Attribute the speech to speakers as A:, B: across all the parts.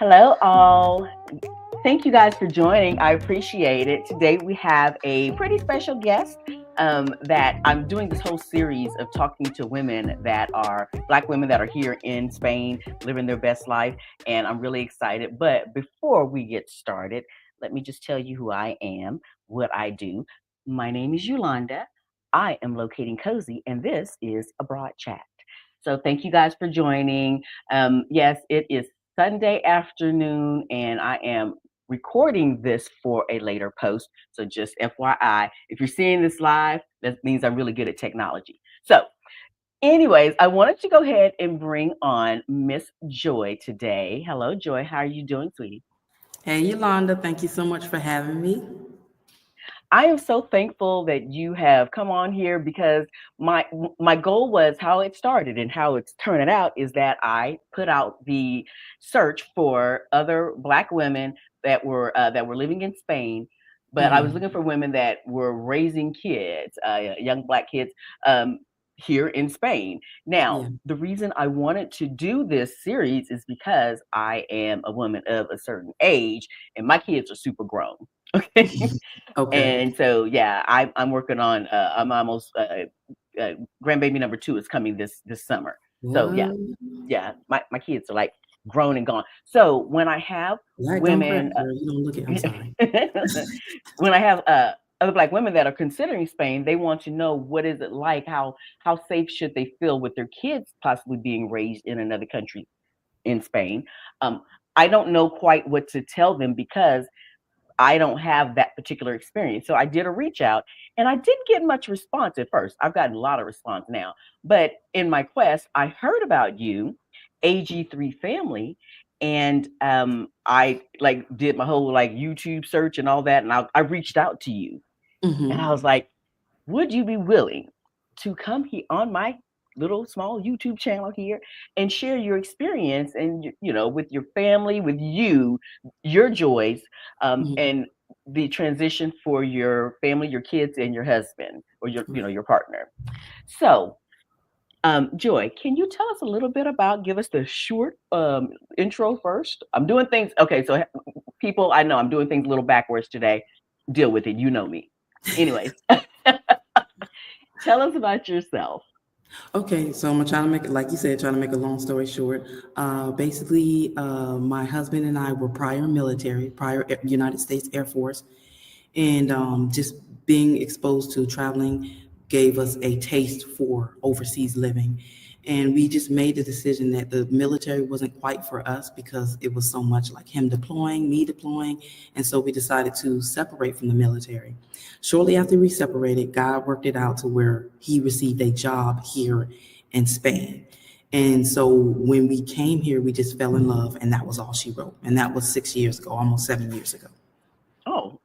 A: Hello, all. Thank you guys for joining. I appreciate it. Today we have a pretty special guest that I'm doing this whole series of talking to women that are Black women that are here in Spain, living their best life. And I'm really excited. But before we get started, let me just tell you who I am, what I do. My name is Yolanda. I am locating cozy, and this is Abroad Chat. So thank you guys for joining. Yes, it is Sunday afternoon, and I am recording this for a later post. So just FYI, if you're seeing this live, that means I'm really good at technology. So, anyways, I wanted to go ahead and bring on Miss Joy today. Hello, Joy. How are you doing, sweetie?
B: Hey, Yolanda, thank you so much for having me.
A: I am so thankful that you have come on here because my goal was how it started and how it's turning out is that I put out the search for other Black women that were living in Spain, but I was
B: Hmm.
A: looking for women that were raising kids, young Black kids, um, here in Spain. Now,
B: Yeah.
A: the reason I wanted to do this series is because I am a woman of a certain age, and my kids are super grown. Okay.
B: Okay.
A: And so, yeah, I'm working on. I'm almost grandbaby number two is coming this summer. So yeah,
B: What?
A: yeah, my kids are like grown and gone. So when I have
B: Black don't crack,
A: women,
B: girl. You don't look at. I'm sorry.
A: when I have other Black women that are considering Spain, they want to know what is it like, how safe should they feel with their kids possibly being raised in another country in Spain. Um, I don't know quite what to tell them because I don't have that particular experience. So I did a reach out and I didn't get much response at first. I've gotten a lot of response now. But in my quest, I heard about you, AG3 family, and I like did my whole like YouTube search and all that. And I reached out to you and I
B: Hmm.
A: was like, would you be willing to come here on my little small YouTube channel here and share your experience and with your family, with your joys,
B: Hmm.
A: and the transition for your family, your kids, and your husband or your partner. So, Joy, can you tell us a little bit about? Give us the short intro first. I'm doing things. Okay, so people, I know I'm doing things a little backwards today. Deal with it. You know me. Anyways, tell us about yourself.
B: Okay, so I'm gonna try to make it, like you said, trying to make a long story short. Basically, my husband and I were prior military, prior United States Air Force, and just being exposed to traveling gave us a taste for overseas living. And we just made the decision that the military wasn't quite for us because it was so much like him deploying, me deploying. And so we decided to separate from the military. Shortly after we separated, God worked it out to where he received a job here in Spain. And so when we came here, we just fell in love, and that was all she wrote. And that was 6 years ago, almost 7 years ago.
A: Oh,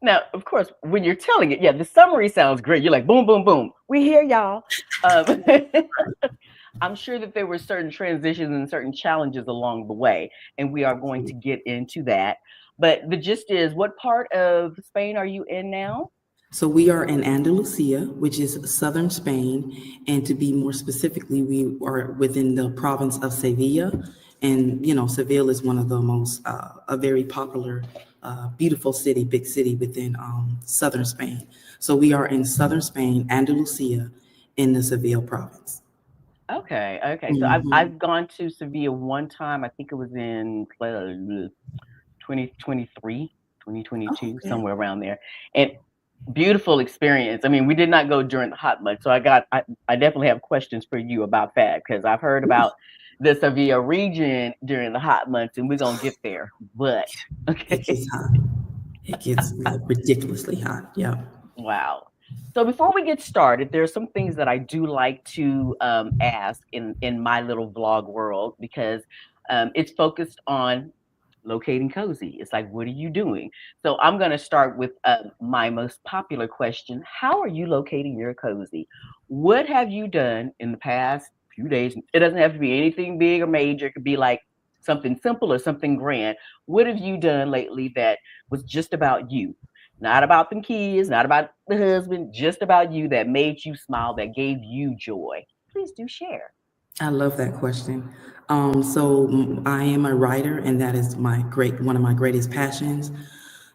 A: now, of course, when you're telling it, yeah, the summary sounds great. You're like, boom, boom, boom. We hear y'all. Um, I'm sure that there were certain transitions and certain challenges along the way, and we are going to get into that. But the gist is, what part of Spain are you in now?
B: So we are in Andalusia, which is southern Spain, and to be more specifically, we are within the province of Sevilla. And Seville is one of the most a very popular, beautiful city, big city within southern Spain. So we are in southern Spain, Andalusia, in the Seville province.
A: Okay, okay. So I've
B: Hmm.
A: gone to Sevilla one time. I think it was in 2023,
B: Oh,
A: 2022,
B: okay.
A: somewhere around there. And beautiful experience. I mean, we did not go during the hot month, so I definitely have questions for you about that because I've heard about the Sevilla region during the hot months, and we're gonna get there. But
B: It
A: okay,
B: gets hot. It gets like ridiculously hot. Yeah.
A: wow. So before we get started, there are some things that I do like to ask in my little vlog world because it's focused on locating cozy. It's like, what are you doing? So I'm going to start with my most popular question. How are you locating your cozy? What have you done in the past few days? It doesn't have to be anything big or major. It could be like something simple or something grand. What have you done lately that was just about you? Not about them kids, not about the husband, just about you that made you smile, that gave you joy. Please do share.
B: I love that question. I am a writer, and that is one of my greatest passions.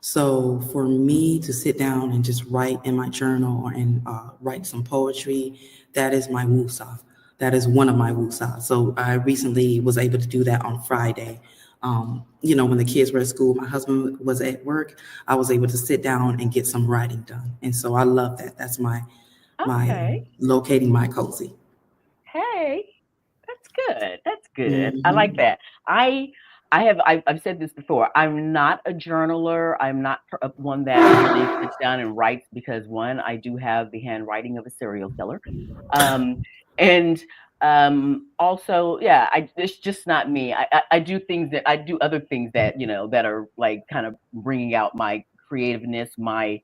B: So for me to sit down and just write in my journal or and write some poetry, that is my woosah. That is one of my woosah. So I recently was able to do that on Friday. When the kids were at school, my husband was at work. I was able to sit down and get some writing done, and so I love that. That's my
A: Okay.
B: locating my cozy.
A: Hey, that's good. That's good. I like
B: Hmm.
A: that. I I've said this before. I'm not a journaler. I'm not one that really sits down and writes because one, I do have the handwriting of a serial killer, um, and also, yeah, it's just not me. I do things that I do other things that that are like kind of bringing out my creativeness, my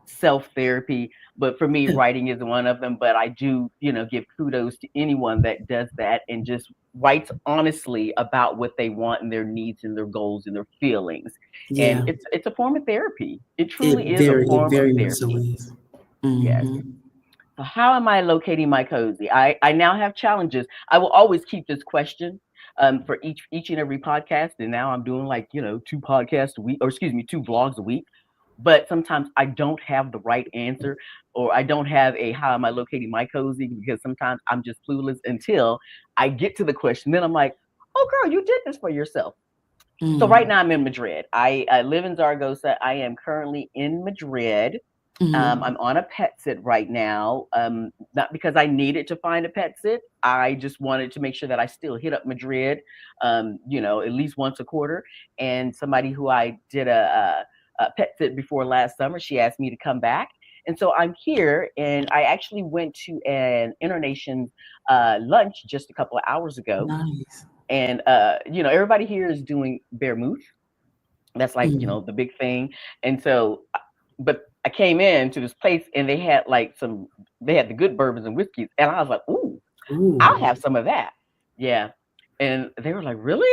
A: self therapy. But for me, writing is one of them. But I do, give kudos to anyone that does that and just writes honestly about what they want and their needs and their goals and their feelings. And
B: Yeah,
A: it's a form of therapy. It truly is a
B: it
A: form of
B: very much so
A: therapy.
B: is.
A: Yes.
B: Hmm.
A: So how am I locating my cozy? I now have challenges. I will always keep this question for each and every podcast. And now I'm doing like, two podcasts a week, or excuse me, two vlogs a week. But sometimes I don't have the right answer, or I don't have a how am I locating my cozy, because sometimes I'm just clueless until I get to the question. Then I'm like, oh girl, you did this for yourself. So right now
B: Mm.
A: I'm in Madrid. I live in Zaragoza. I am currently in Madrid. I'm
B: Hmm.
A: on a pet sit right now, not because I needed to find a pet sit. I just wanted to make sure that I still hit up Madrid, at least once a quarter. And somebody who I did a pet sit before last summer, she asked me to come back. And so I'm here, and I actually went to an Internations lunch just a couple of hours ago.
B: Nice.
A: And, everybody here is doing vermouth. That's like,
B: Mm.
A: the big thing. And so, but I came in to this place and they had like they had the good bourbons and whiskeys. And I was like, ooh, I'll
B: Ooh,
A: have some of that. Yeah. And they were like, really?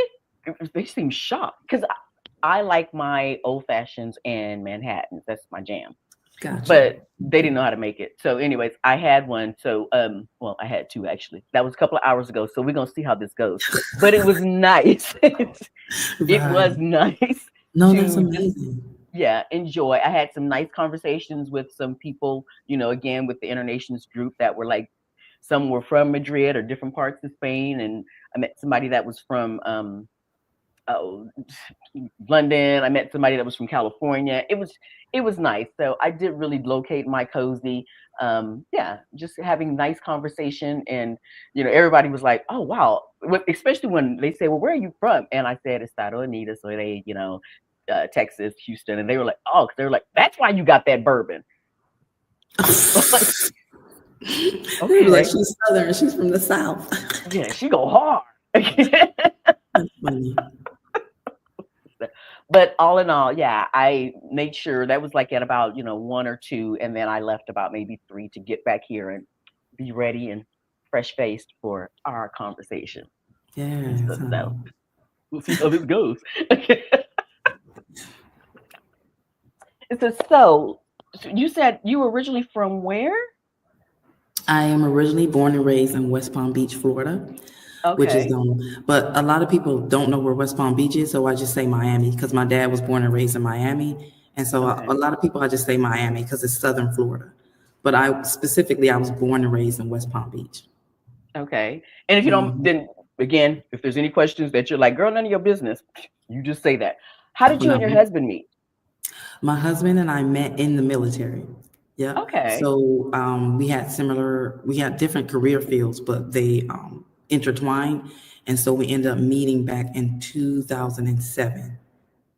A: They seemed shocked because I like my old fashions and Manhattans. That's my jam.
B: got you.
A: But they didn't know how to make it. So, anyways, I had one. So, well, I had two actually. That was a couple of hours ago. So we're gonna see how this goes. But it was nice. It was
B: Right.
A: nice
B: No, that's
A: to just,
B: amazing.
A: yeah, enjoy. I had some nice conversations with some people, again with the Internations group that were like, some were from Madrid or different parts of Spain, and I met somebody that was from oh, London. I met somebody that was from California. It was nice. So I did really locate my cozy. Yeah, just having nice conversation, and everybody was like, "Oh wow!" Especially when they say, "Well, where are you from?" And I said, "Estado Unidos," so they, Texas, Houston, and they were like, "Oh," 'cause they were like, "That's why you got that bourbon." Like,
B: They were like,
A: okay,
B: she's Southern, she's from the South.
A: yeah, she go hard.
B: That's funny.
A: But all in all, yeah, I made sure that was like at about, one or two, and then I left about maybe three to get back here and be ready and fresh faced for our conversation.
B: Yes,
A: So
B: honey.
A: we'll see how this goes. So you said you were originally from where?
B: I am originally born and raised in West Palm Beach, Florida, which is
A: Okay.
B: but a lot of people don't know where West Palm Beach is, so I just say Miami because my dad was born and raised in Miami, and so a
A: Okay.
B: lot of people I just say Miami because it's Southern Florida, but I was born and raised in West Palm Beach.
A: Okay. And if you don't,
B: Mhm.
A: then again, if there's any questions that you're like, girl, none of your business, you just say that. How did you and
B: No,
A: your husband meet?
B: my husband and I met in the military. Yep.
A: Okay.
B: So we had different career fields, but they intertwined. And so we ended up meeting back in 2007,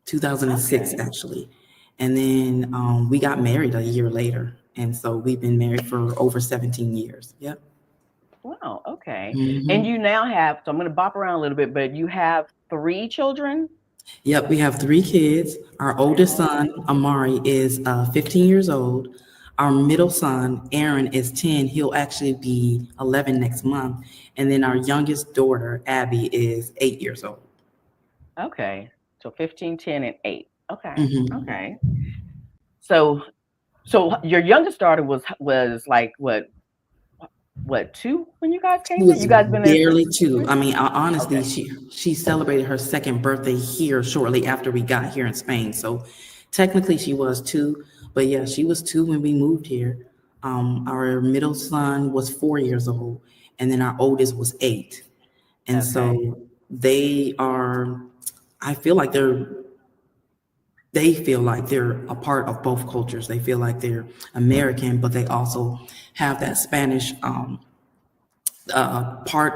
B: 2006,
A: Okay.
B: actually. And then we got married a year later. And so we've been married for over 17 years. Yep.
A: Wow, okay. And you
B: Hmm.
A: now have, so I'm going to bop around a little bit, but you have three children?
B: Yep, we have three kids. Our oldest son,
A: Okay.
B: Amari, is 15 years old. Our middle son, Aaron, is 10. He'll actually be 11 next month. And then our youngest daughter, Abby, is 8 years old.
A: Okay. So 15, 10, and 8. Okay.
B: Hmm.
A: Okay. So your youngest daughter was like what? what, two when you guys
B: She
A: came there?
B: was
A: You guys been there since
B: barely two.
A: 3?
B: I mean, honestly,
A: Okay.
B: she celebrated her second birthday here shortly after we got here in Spain. So technically, she was two. But yeah, she was two when we moved here. Our middle son was 4 years old, and then our oldest was 8. And
A: Okay.
B: so they are. I feel like they feel like they're a part of both cultures. They feel like they're American, but they also have that Spanish part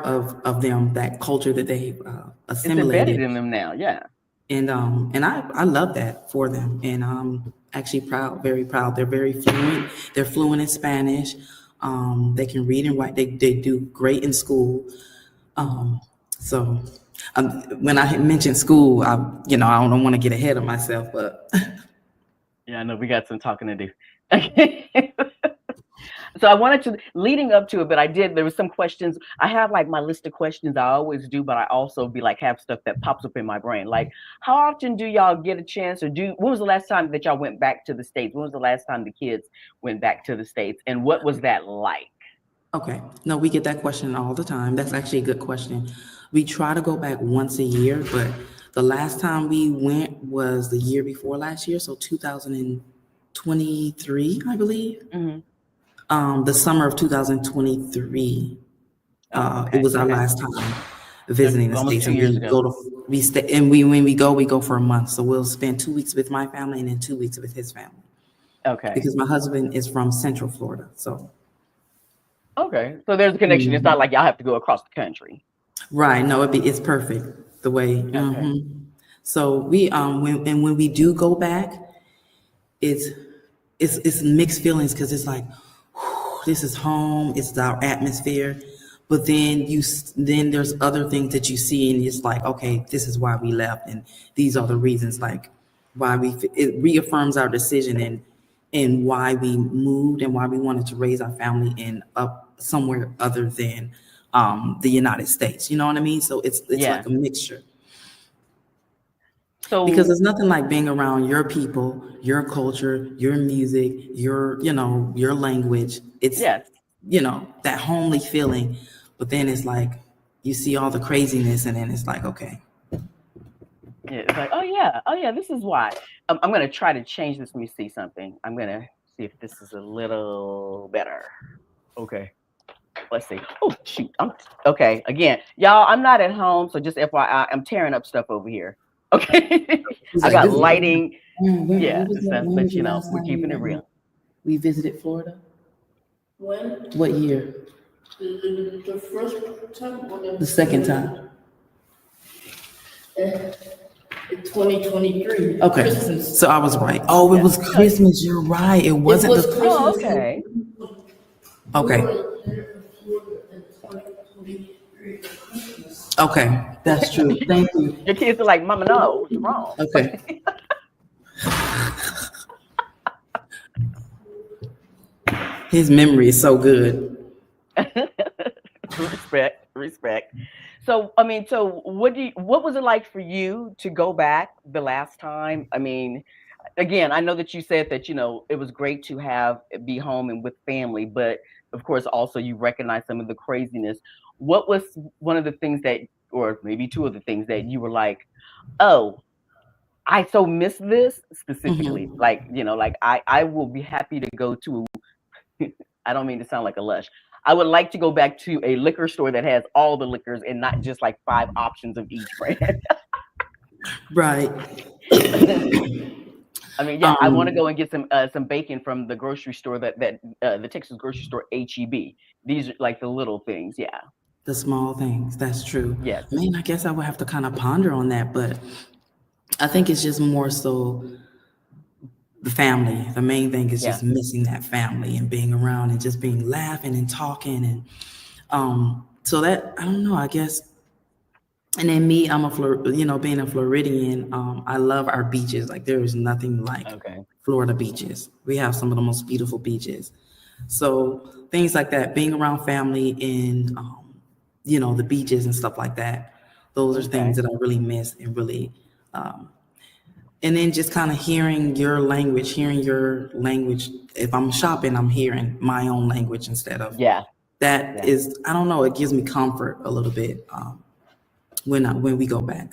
B: of them, that culture that they
A: It's embedded
B: assimilated,
A: in them now. Yeah.
B: and I love that for them, and I'm actually proud, very proud. They're very fluent. They're fluent in Spanish. They can read and write. They do great in school. Um, so when I mentioned school, I don't want to get ahead of myself, but
A: Yeah, I know we got some talking to do. Okay. So I wanted to, leading up to it, but there was some questions. I have like my list of questions I always do, but I also be like have stuff that pops up in my brain. Like, how often do y'all get a chance, or when was the last time that y'all went back to the States? When was the last time the kids went back to the States? And what was that like?
B: okay. No, we get that question all the time. That's actually a good question. We try to go back once a year, but the last time we went was the year before last year, so 2023, I believe.
A: Hmm.
B: The summer of 2023,
A: Oh,
B: it
A: okay.
B: was our
A: Okay.
B: last time visiting the
A: Almost
B: States,
A: two
B: and
A: years ago.
B: we stay, and when we go for a month. So we'll spend 2 weeks with my family and then 2 weeks with his family
A: Okay.
B: because my husband is from Central Florida. So
A: Okay. So there's a connection. It's not
B: mhm.
A: like y'all have to go across the country.
B: Right, no, it's perfect the way.
A: Okay.
B: So when we do go back, it's it's mixed feelings because it's like, whew, this is home, it's our atmosphere, but then then there's other things that you see and it's like, okay, this is why we left and these are the reasons, like why it reaffirms our decision and why we moved and why we wanted to raise our family in up somewhere other than the United States. You know what I mean? So it's
A: Yeah.
B: like a mixture because
A: So
B: there's nothing like being around your people, your culture, your music, your language. It's,
A: yes.
B: that homely feeling. But then it's like you see all the craziness, and then it's like, okay.
A: Yeah, it's like, oh yeah, this is why. I'm gonna try to change this. Let me see something. I'm gonna see if this is a little better. Okay, let's see. Oh shoot, I'm okay. Again, y'all, I'm not at home, so just FYI, I'm tearing up stuff over here. Okay,
B: He's
A: I
B: like,
A: got
B: this is
A: lighting,
B: when
A: yeah,
B: was
A: and
B: that?
A: stuff.
B: When was
A: But
B: the last
A: we're
B: time we
A: keeping it
B: went?
A: real.
B: We visited Florida.
C: When?
B: What year?
C: The first time or
B: The second time.
C: in 2023.
B: Okay,
C: Christmas.
B: so I was right. Oh, it
A: Yeah.
B: was Christmas. You're right. It
C: It
B: wasn't
C: was
B: the.
A: Oh,
C: Christmas.
A: okay.
B: Okay.
C: We were there in Florida in 2023 for Christmas.
B: Okay, that's true. Thank you.
A: Your kids are like, Mama, no, what's wrong?
B: Okay. His memory is so good.
A: Respect, respect. So, I mean, so what was it like for you to go back the last time? I mean, again, I know that you said that, it was great to be home and with family, but of course also you recognize some of the craziness. What was one of the things that, or maybe two of the things that you were like, oh, I so miss this specifically.
B: Hmm.
A: Like, like I will be happy to go to, I don't mean to sound like a lush. I would like to go back to a liquor store that has all the liquors and not just like five options of each brand.
B: Right.
A: I mean, yeah, I want to
B: Um,
A: go and get some bacon from the grocery store that the Texas grocery store HEB. These are like the little things. Yeah.
B: the small things. That's true.
A: Yes.
B: Man, I guess I would have to kind of ponder on that, but I think it's just more so the family. The main thing is
A: Yeah.
B: just missing that family and being around and just being laughing and talking and so that I don't know. I guess. And then me, I'm being a Floridian, I love our beaches. Like there is nothing like
A: Okay.
B: Florida beaches. We have some of the most beautiful beaches. So things like that, being around family and the beaches and stuff like that. Those are things
A: Okay.
B: that I really miss and really, um, and then just kind of hearing your language. If I'm shopping, I'm hearing my own language instead of
A: Yeah.
B: That
A: Yeah.
B: is, I don't know, it gives me comfort a little bit when we go back.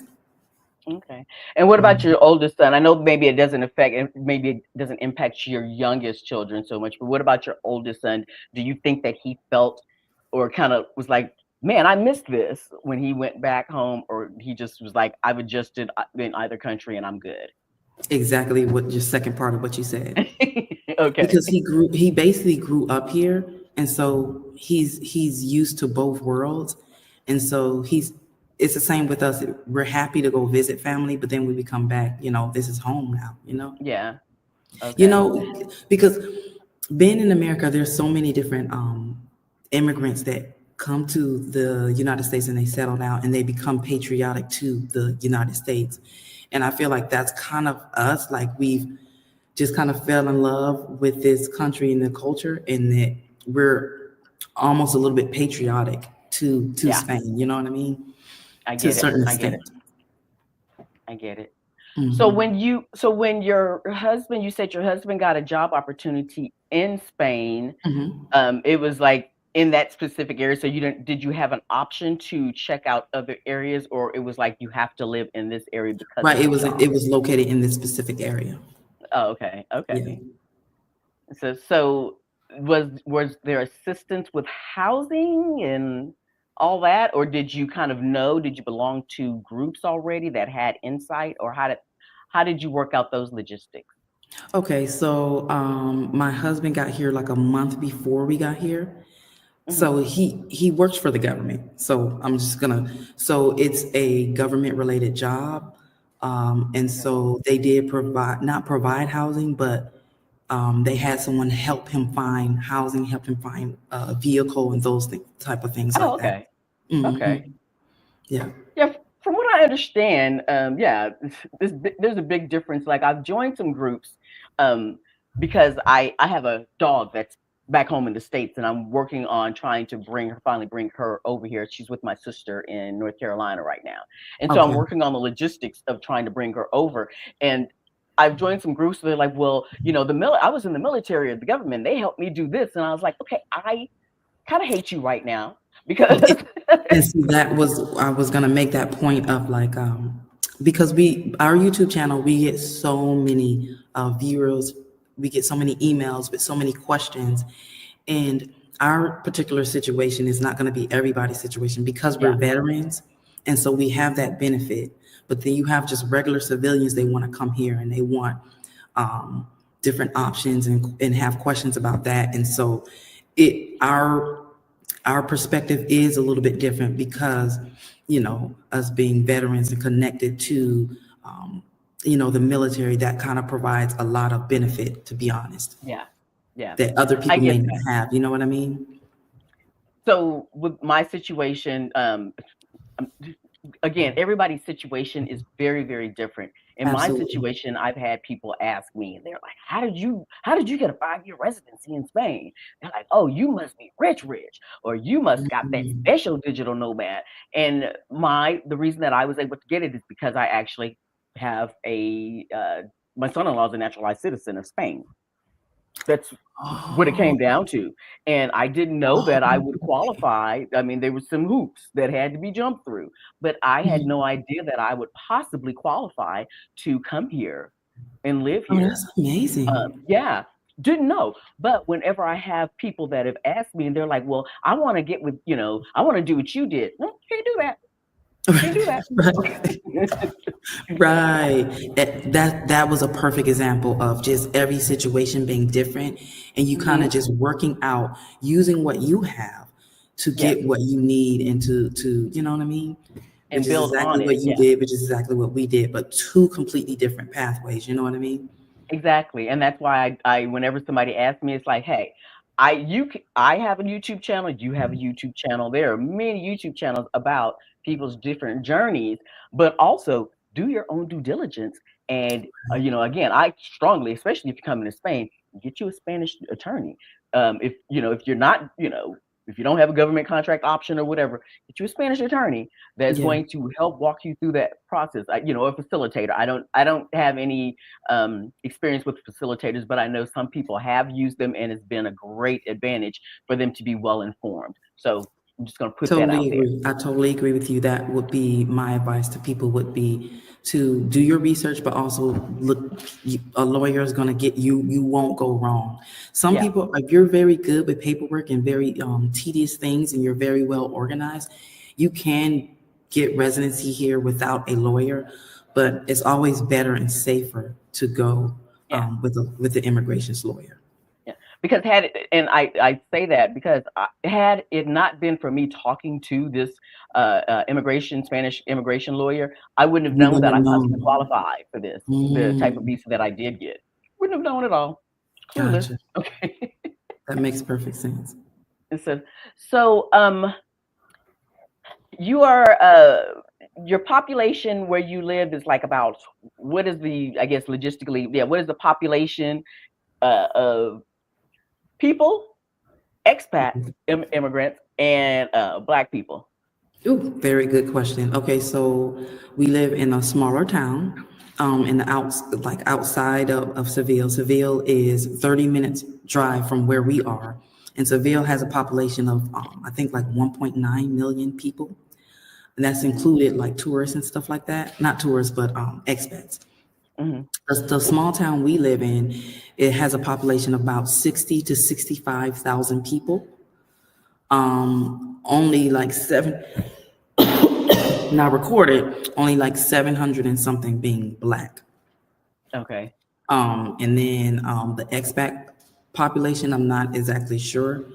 A: Okay. And what about
B: Mhm.
A: your oldest son? I know maybe it doesn't affect, and maybe it doesn't impact your youngest children so much, but what about your oldest son? Do you think that he felt or kind of was like, man, I missed this when he went back home, or he just was like, I've adjusted in either country and I'm good?
B: Exactly what your second part of what you said.
A: Okay.
B: Because he basically grew up here, and so he's used to both worlds, and so it's the same with us. We're happy to go visit family, but then when we come back, this is home now.
A: Yeah.
B: You
A: Okay.
B: know, because being in America, there's so many different immigrants that come to the United States and they settle down and they become patriotic to the United States. And I feel like that's kind of us, like we've just kind of fell in love with this country and the culture, and that we're almost a little bit patriotic to
A: Yeah.
B: Spain. You know what I mean?
A: I
B: To a
A: get it.
B: certain
A: I get it.
B: extent.
A: I get it.
B: Hmm.
A: So when your husband, you said your husband got a job opportunity in Spain,
B: Hmm.
A: it was like in that specific area. So did you have an option to check out other areas, or it was like you have to live in this area because
B: Right.
A: of
B: It
A: the
B: was
A: job?
B: it was located in this specific area.
A: Oh, okay.
B: Yeah.
A: Okay. So was there assistance with housing and all that, or did you kind of know, did you belong to groups already that had insight, or how did you work out those logistics?
B: Okay. So my husband got here like a month before we got here.
A: Hmm.
B: So he works for the government. So I'm just gonna. So it's a government related job, and
A: Okay.
B: so they did provide not provide housing, but they had someone help him find housing, help him find a vehicle, and type of things
A: Oh,
B: like that.
A: okay.
B: Hmm.
A: Okay.
B: Yeah.
A: Yeah, from what I understand, yeah, there's a big difference. Like I've joined some groups, um, because I have a dog that's back home in the States, and I'm working on trying to finally bring her over here. She's with my sister in North Carolina right now, and so I'm
B: Okay.
A: working on the logistics of trying to bring her over. And I've joined some groups where they're like, well, I was in the military or the government. They helped me do this, and I was like, okay, I kind of hate you right now because
B: And see, I was gonna make that point of like, because our YouTube channel, we get so many viewers, we get so many emails with so many questions, and our particular situation is not gonna be everybody's situation because we're
A: yeah,
B: veterans, and so we have that benefit. But then you have just regular civilians, they want to come here and they want um, different options and have questions about that, and so it our perspective is a little bit different because, us being veterans and connected to, um, the military, that kind of provides a lot of benefit, to be honest,
A: yeah, yeah.
B: that other
A: I
B: people may
A: get
B: not
A: that.
B: have. You know what I mean?
A: So with my situation, um, again, everybody's situation is very, very different. In my
B: Absolutely.
A: situation, I've had people ask me, they're like, how did you get a 5-year residency in Spain? They're like, oh, you must be rich, rich, or you must got that
B: Mhm.
A: special digital nomad. And the reason that I was able to get it is because I actually have my son-in-law is a naturalized citizen of Spain. That's what it
B: Oh,
A: came down to, and I didn't know that I would qualify. I mean, there were some hoops that had to be jumped through, but I had
B: mhm.
A: no idea that I would possibly qualify to come here and live
B: Oh,
A: here.
B: that's amazing.
A: Yeah, didn't know, but whenever I have people that have asked me and they're like, "Well, I wanna get with I wanna do what you did." "No, can't do that. Can't do that."
B: Right. Right. That was a perfect example of just every situation being different, and you kind of
A: Mhm.
B: just working out using what you have to
A: Yes,
B: get what you need and to you know what I mean? Which
A: and
B: is
A: build
B: exactly
A: on
B: what
A: it,
B: you
A: yeah.
B: did, which is exactly what we did, but two completely different pathways. You know what I mean?
A: Exactly, and that's why I whenever somebody asks me, it's like, "Hey, I have a YouTube channel, you have a YouTube channel. There are many YouTube channels about people's different journeys, but also do your own due diligence." And, again, I strongly, especially if you're coming to Spain, get you a Spanish attorney. If you're not, if you don't have a government contract option or whatever, get you a Spanish attorney that's
B: Yeah,
A: going to help walk you through that process. A facilitator. I don't have any experience with facilitators, but I know some people have used them, and it's been a great advantage for them to be well informed. So I'm just going to put that
B: totally
A: out there.
B: agree. I totally agree with you. That would be my advice to people would be to do your research, but also look, a lawyer is going to get you, you won't go wrong. Some
A: Yeah,
B: people, if you're very good with paperwork and very tedious things and you're very well organized, you can get residency here without a lawyer, but it's always better and safer to go
A: yeah.
B: with the immigration's lawyer.
A: Yeah, because I say that because had it not been for me talking to this Spanish immigration lawyer, I wouldn't have
B: You
A: known
B: wouldn't
A: that
B: have
A: I possibly
B: known.
A: qualified for this, the type of
B: Mm,
A: visa that I did get. Wouldn't have known at all. Clueless.
B: gotcha.
A: Okay.
B: That makes perfect sense.
A: And so you are your population where you live is like about what is the I guess logistically, yeah, what is the population of people, expats, immigrants, and black people?
B: Ooh, very good question. Okay, so we live in a smaller town, in the outside of Seville. Seville is 30 minutes drive from where we are. And Seville has a population of, I think like 1.9 million people. And that's included like tourists and stuff like that. Not tourists, but expats.
A: Hmm.
B: The small town we live in, it has a population of about 60 to 65,000 people. Only like now recorded, only like 700 and something being black.
A: Okay.
B: And then the expat population, I'm not exactly sure,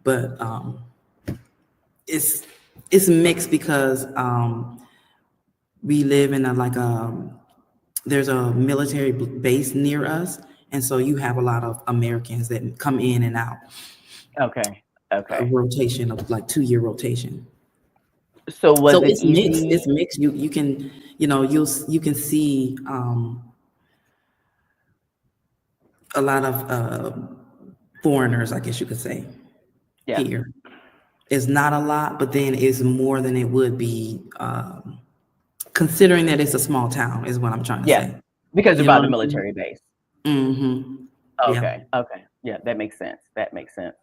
B: but it's it's mixed because we live in a there's a military base near us, and so you have a lot of Americans that come in and out,
A: Okay.
B: a
A: Okay.
B: rotation of like 2 year rotation.
A: So was
B: So
A: it
B: it's mixed.
A: easy?
B: It's mixed. You can, you can see a lot of foreigners, I guess you could say,
A: Yeah.
B: here. It's not a lot, but then it's more than it would be, considering that it's a small town, is what I'm trying to
A: Yeah.
B: say.
A: Because you're
B: You know
A: by
B: what
A: the
B: I'm saying?
A: military base.
B: Mm-hmm. Yeah.
A: Okay. Okay. Yeah, that makes sense. That makes sense.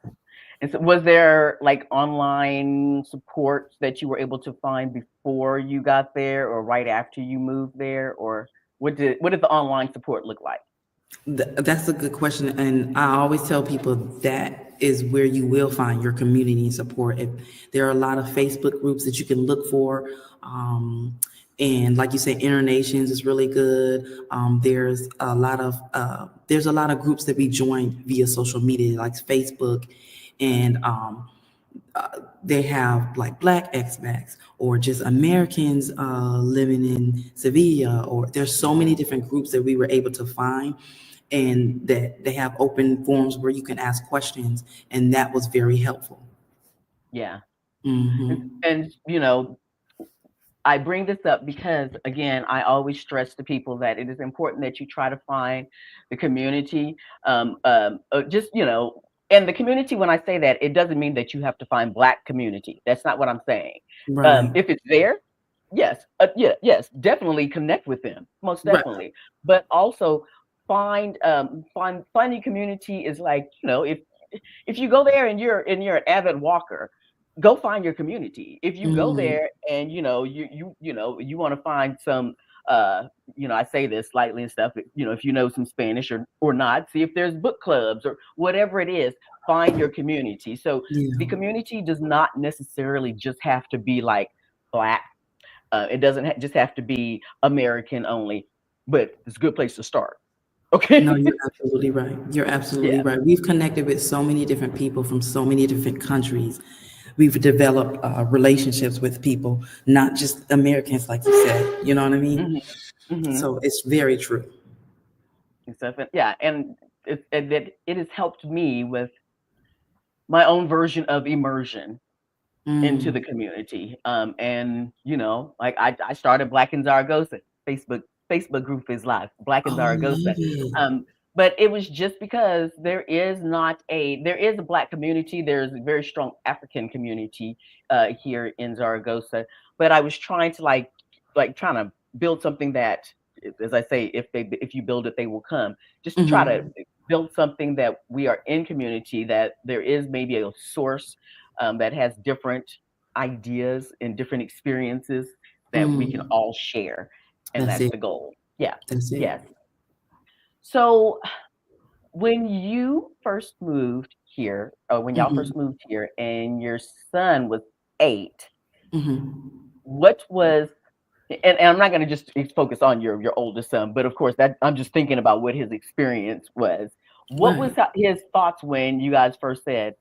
A: And so was there like online supports that you were able to find before you got there or right after you moved there? Or what did the online support look like?
B: That's a good question. And I always tell people that is where you will find your community support. If there are a lot of Facebook groups that you can look for. And like you say, Internations is really good. There's a lot of groups that we join via social media, like Facebook, and they have like Black expats or just Americans living in Sevilla, or there's so many different groups that we were able to find, and that they have open forums where you can ask questions, and that was very helpful.
A: Yeah.
B: Hmm.
A: And I bring this up because, again, I always stress to people that it is important that you try to find the community. And the community, when I say that, it doesn't mean that you have to find Black community. That's not what I'm saying.
B: Right.
A: If it's there, yes, yeah, yes, definitely connect with them, most
B: Right.
A: definitely. But also finding community is like, if you go there and you're an avid walker, go find your community. If you go
B: Mm,
A: there and you want to find some uh I say this slightly and stuff, if you know some Spanish or not, see if there's book clubs or whatever it is, find your community. So the
B: yeah.
A: community does not necessarily just have to be like Black. It doesn't just have to be American only, but it's a good place to start.
B: No,
A: Okay.
B: you're absolutely right. You're absolutely
A: Yeah.
B: right. We've connected with so many different people from so many different countries. We've developed relationships with people, not just Americans, like you said. You know what I
A: Hmm.
B: mean?
A: Hmm.
B: So it's very true.
A: And stuff. And yeah, and that it has helped me with my own version of immersion into the
B: Mm.
A: community. And like I started Black in Zaragoza. Facebook group is live. Black in
B: Oh, I love
A: Zaragoza.
B: it.
A: Um, but it was just because there is a black community. There's a very strong African community here in Zaragoza. But I was trying to trying to build something that, as I say, if you build it, they will come. Just try to
B: Mm-hmm.
A: build something that we are in community, that there is maybe a source that has different ideas and different experiences that we can
B: Mm.
A: all share, and
B: That's
A: that's
B: it.
A: the goal. Yeah.
B: That's it.
A: Yes. So when you first moved here, or when y'all
B: Mm-hmm.
A: first moved here, and your son was 8,
B: Mm-hmm.
A: what was and I'm not going to just focus on your oldest son, but of course that I'm just thinking about what his experience was. What was
B: Right.
A: his thoughts when you guys first said,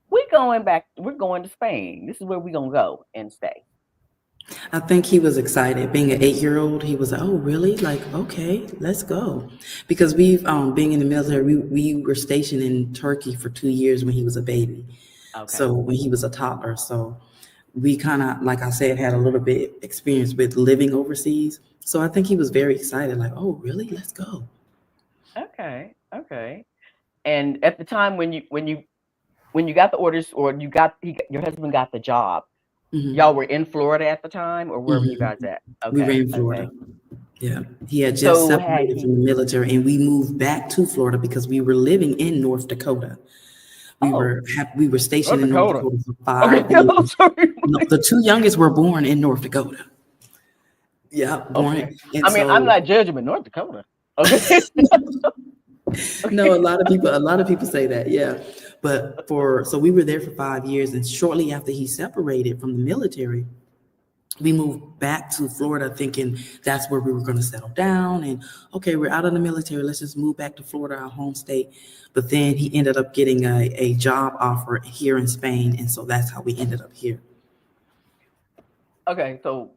A: "We're going back. We're going to Spain. This is where we're gonna go and stay."
B: I think he was excited. Being an 8-year-old, he was like, "Oh, really? Like, okay, let's go." Because we've being in the military, we were stationed in Turkey for 2 years when he was a baby.
A: Okay.
B: So when he was a toddler, so we kind of, like I said, had a little bit experience with living overseas. So I think he was very excited. Like, "Oh, really? Let's go."
A: Okay. Okay. And at the time when you got the orders, or your husband got the job, y'all
B: Hmm.
A: were in Florida at the time, or where were you
B: Hmm.
A: guys at?
B: We were
A: Okay.
B: in
A: Okay.
B: Florida. Yeah, he had just
A: So had
B: separated
A: he
B: from the military, and we moved back to Florida because we were living in North Dakota.
A: Oh,
B: We were stationed
A: North
B: in North
A: Dakota.
B: Dakota for
A: Okay.
B: 5 years.
A: I'm sorry.
B: No, the two youngest were born in North Dakota. Yeah, born
A: Okay.
B: in, and
A: I mean, I'm
B: so
A: not judging, but North Dakota. Okay.
B: no,
A: Okay.
B: a lot of people say that. Yeah, but for so we were there for 5 years, and shortly after he separated from the military, we moved back to Florida thinking that's where we were going to settle down. And okay, we're out of the military. Let's just move back to Florida, our home state. But then he ended up getting a job offer here in Spain. And so that's how we ended up here.
A: Okay. So,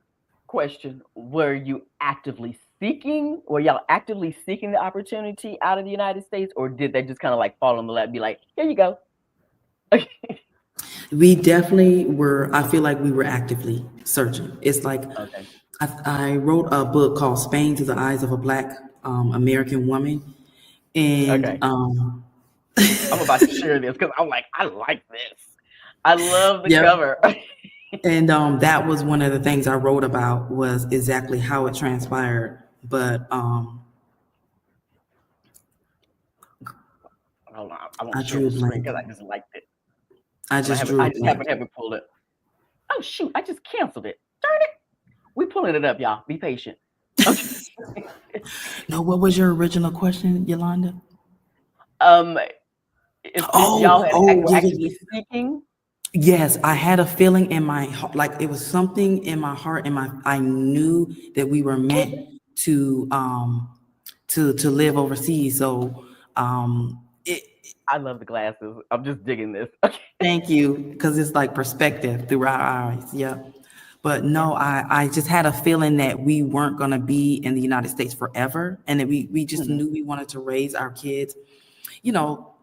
A: question: Were y'all actively seeking the opportunity out of the United States, or did they just kind of like fall on the lap, and be like, "Here you go"? Okay.
B: We definitely were, I feel like we were actively searching. It's like
A: Okay.
B: I wrote a book called Spain Through the Eyes of a Black American Woman. And
A: Okay. I'm about to share this because I'm like, I like this. I love the
B: yep.
A: cover.
B: And that was one of the things I wrote about was exactly how it transpired. But
A: Hold on, I want
B: I
A: to share
B: drew a
A: the screen
B: blank.
A: because I just liked it,
B: I
A: and
B: just drew
A: I
B: a
A: just happen
B: blank.
A: to have it pulled up. Oh shoot, I just canceled it. Darn it. We pulling it up, y'all. Be patient. Okay.
B: No, what was your original question, Yolanda?
A: um, if y'all were
B: Yeah, yeah,
A: actively
B: yeah.
A: seeking.
B: Yes, I had a feeling in my heart, like it was something in my heart, I knew that we were meant to live overseas. So it,
A: I love the glasses. I'm just digging this. Okay.
B: thank you, because it's like perspective through our eyes. Yeah. But
A: Yeah.
B: no, I just had a feeling that we weren't going to be in the United States forever, and that we just
A: Mhm.
B: knew we wanted to raise our kids, you know,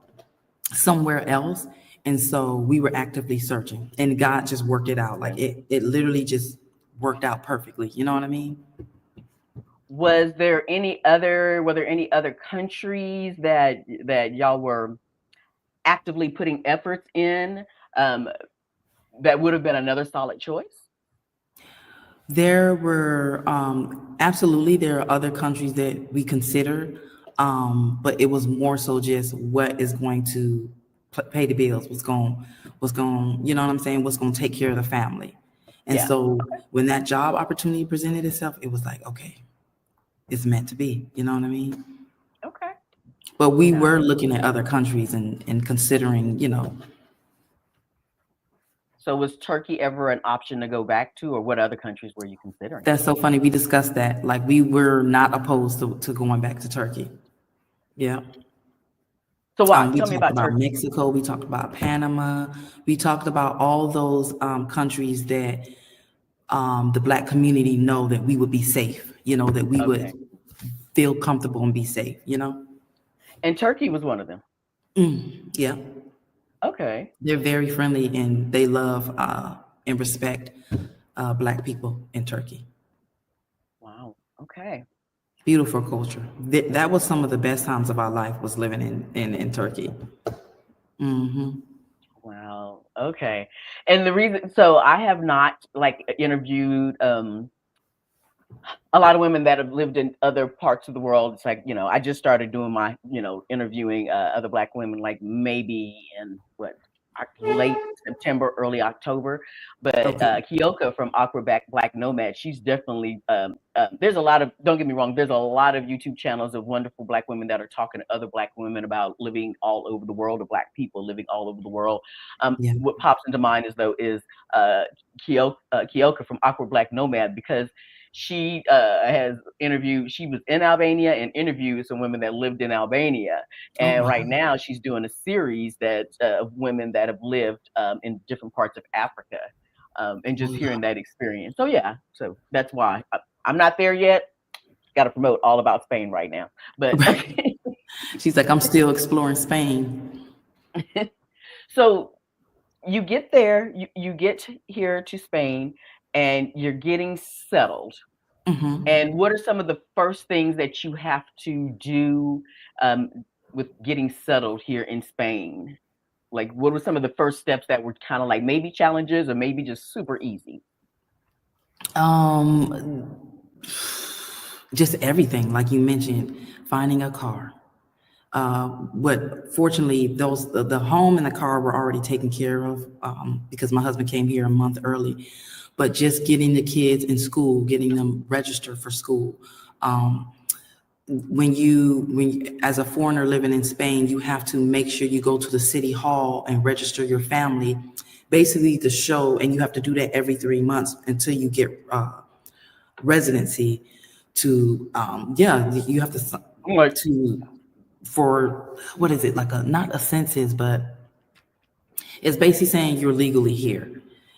B: somewhere else. And so we were actively searching, and God just worked it out. Like
A: Okay.
B: it literally just worked out perfectly. You know what I mean?
A: Were there any other countries that y'all were actively putting efforts in, um, that would have been another solid choice?
B: There were absolutely there are other countries that we considered, but it was more so just what is going to pay the bills, what's going, you know what I'm saying, what's going to take care of the family. And
A: Yeah.
B: so when that job opportunity presented itself, it was like, okay, it's meant to be. You know what I mean?
A: Okay.
B: But we
A: Got
B: were
A: it.
B: looking at other countries and considering,
A: So was Turkey ever an option to go back to, or what other countries were you considering?
B: that's so funny. We discussed that. Like we were not opposed to going back to Turkey. Yeah.
A: So why?
B: We
A: Tell me
B: talked
A: about
B: about
A: Turkey.
B: Mexico. We talked about Panama. We talked about all those countries that the Black community know that we would be safe. That we would
A: Okay.
B: feel comfortable and be safe.
A: And Turkey was one of them.
B: Yeah,
A: Okay.
B: they're very friendly and they love and respect Black people in Turkey.
A: Wow. Okay.
B: Beautiful culture. That was some of the best times of our life was living in Turkey. Hmm.
A: Wow. Okay. And the reason, so I have not like interviewed a lot of women that have lived in other parts of the world. It's like, I just started doing my, interviewing other Black women, like maybe in late September, early October. But
B: Okay.
A: Kyoka from Awkward Black Nomad, she's definitely, there's a lot of, don't get me wrong, there's a lot of YouTube channels of wonderful Black women that are talking to other Black women about living all over the world, or Black people living all over the world.
B: Yeah.
A: What pops into mind is Kyoka from Awkward Black Nomad, because she has interviewed, she was in Albania and interviewed some women that lived in Albania.
B: Oh
A: And right
B: wow.
A: now she's doing a series that of women that have lived in different parts of Africa, and just
B: Wow.
A: hearing that experience. So yeah, so that's why I'm not there yet. Got to promote all about Spain right now. But okay.
B: She's like, I'm still exploring Spain.
A: So you get there, you get here to Spain, and you're getting settled.
B: Hmm.
A: And what are some of the first things that you have to do um, with getting settled here in Spain? Like, what were some of the first steps that were kind of like maybe challenges or maybe just super easy?
B: Um, just everything, like you mentioned, finding a car. But fortunately, the home and the car were already taken care of because my husband came here a month early. But just getting the kids in school, getting them registered for school. Um, as a foreigner living in Spain, you have to make sure you go to the city hall and register your family, basically to show, and you have to do that every 3 months until you get residency. To yeah, you have
A: I'm like,
B: to for what is it, like a not a census, but it's basically saying you're legally here.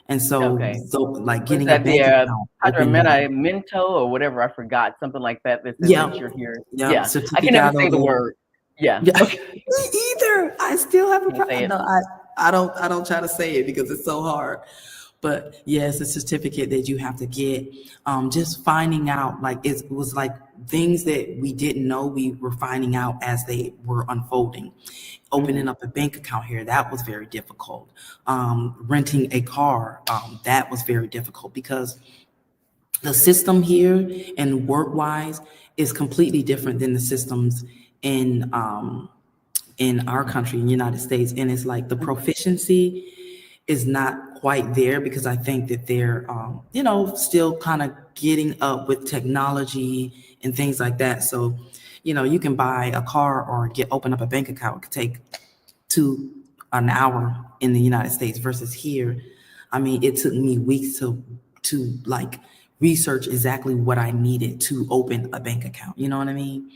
B: And
A: okay,
B: so like
A: was
B: getting a
A: that the
B: bank account opened up.
A: Padramento or whatever? I forgot something like that that says that
B: Yeah,
A: you're here.
B: yeah,
A: Yeah, I can never say the
B: certificado.
A: word. Yeah,
B: Yeah,
A: okay,
B: me either. I still have a
A: can't say
B: problem.
A: it.
B: No, I don't try to say it because it's so hard. But yes, a certificate that you have to get. Just finding out, like it was like things that we didn't know, we were finding out as they were unfolding. Opening
A: Hmm.
B: up a bank account here, that was very difficult. Renting a car, that was very difficult because the system here and work wise is completely different than the systems in in our country, in the United States. And it's like the proficiency is not quite there because I think that they're, still kind of getting up with technology and things like that. So, you can buy a car or open up a bank account. It could take to an hour in the United States versus here. I mean, it took me weeks to like research exactly what I needed to open a bank account. You know what I mean?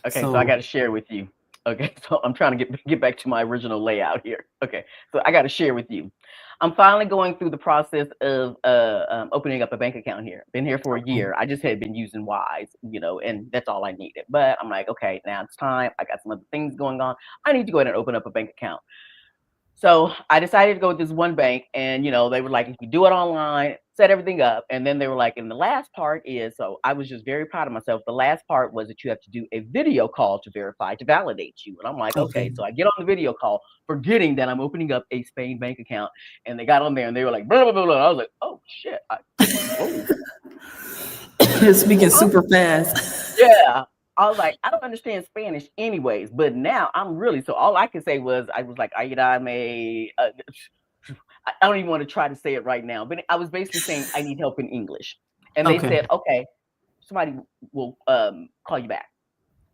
A: Okay, so I got
B: So
A: to share with you. Okay, so I'm trying to get back to my original layout here. Okay, so I got to share with you. I'm finally going through the process of opening up a bank account here. Been here for a
B: okay.
A: year. I just had been using Wise, and that's all I needed. But I'm like, okay, now it's time. I got some other things going on. I need to go ahead and open up a bank account. So I decided to go with this one bank, and they were like, if you do it online, set everything up. And then they were like, and the last part is, so I was just very proud of myself. The last part was that you have to do a video call to verify, to validate you. And I'm like, okay.
B: Okay.
A: So I get on the video call, forgetting that I'm opening up a Spain bank account. And they got on there and they were like, blah, blah, blah, blah. I was like, oh shit. Whoa.
B: Speaking super fast.
A: Yeah. I was like, I don't understand Spanish anyways, but now I'm really, so all I could say was, I was like, ayúdame. I don't even want to try to say it right now, but I was basically saying I need help in English. And they
B: Okay.
A: said, okay, somebody will call you back.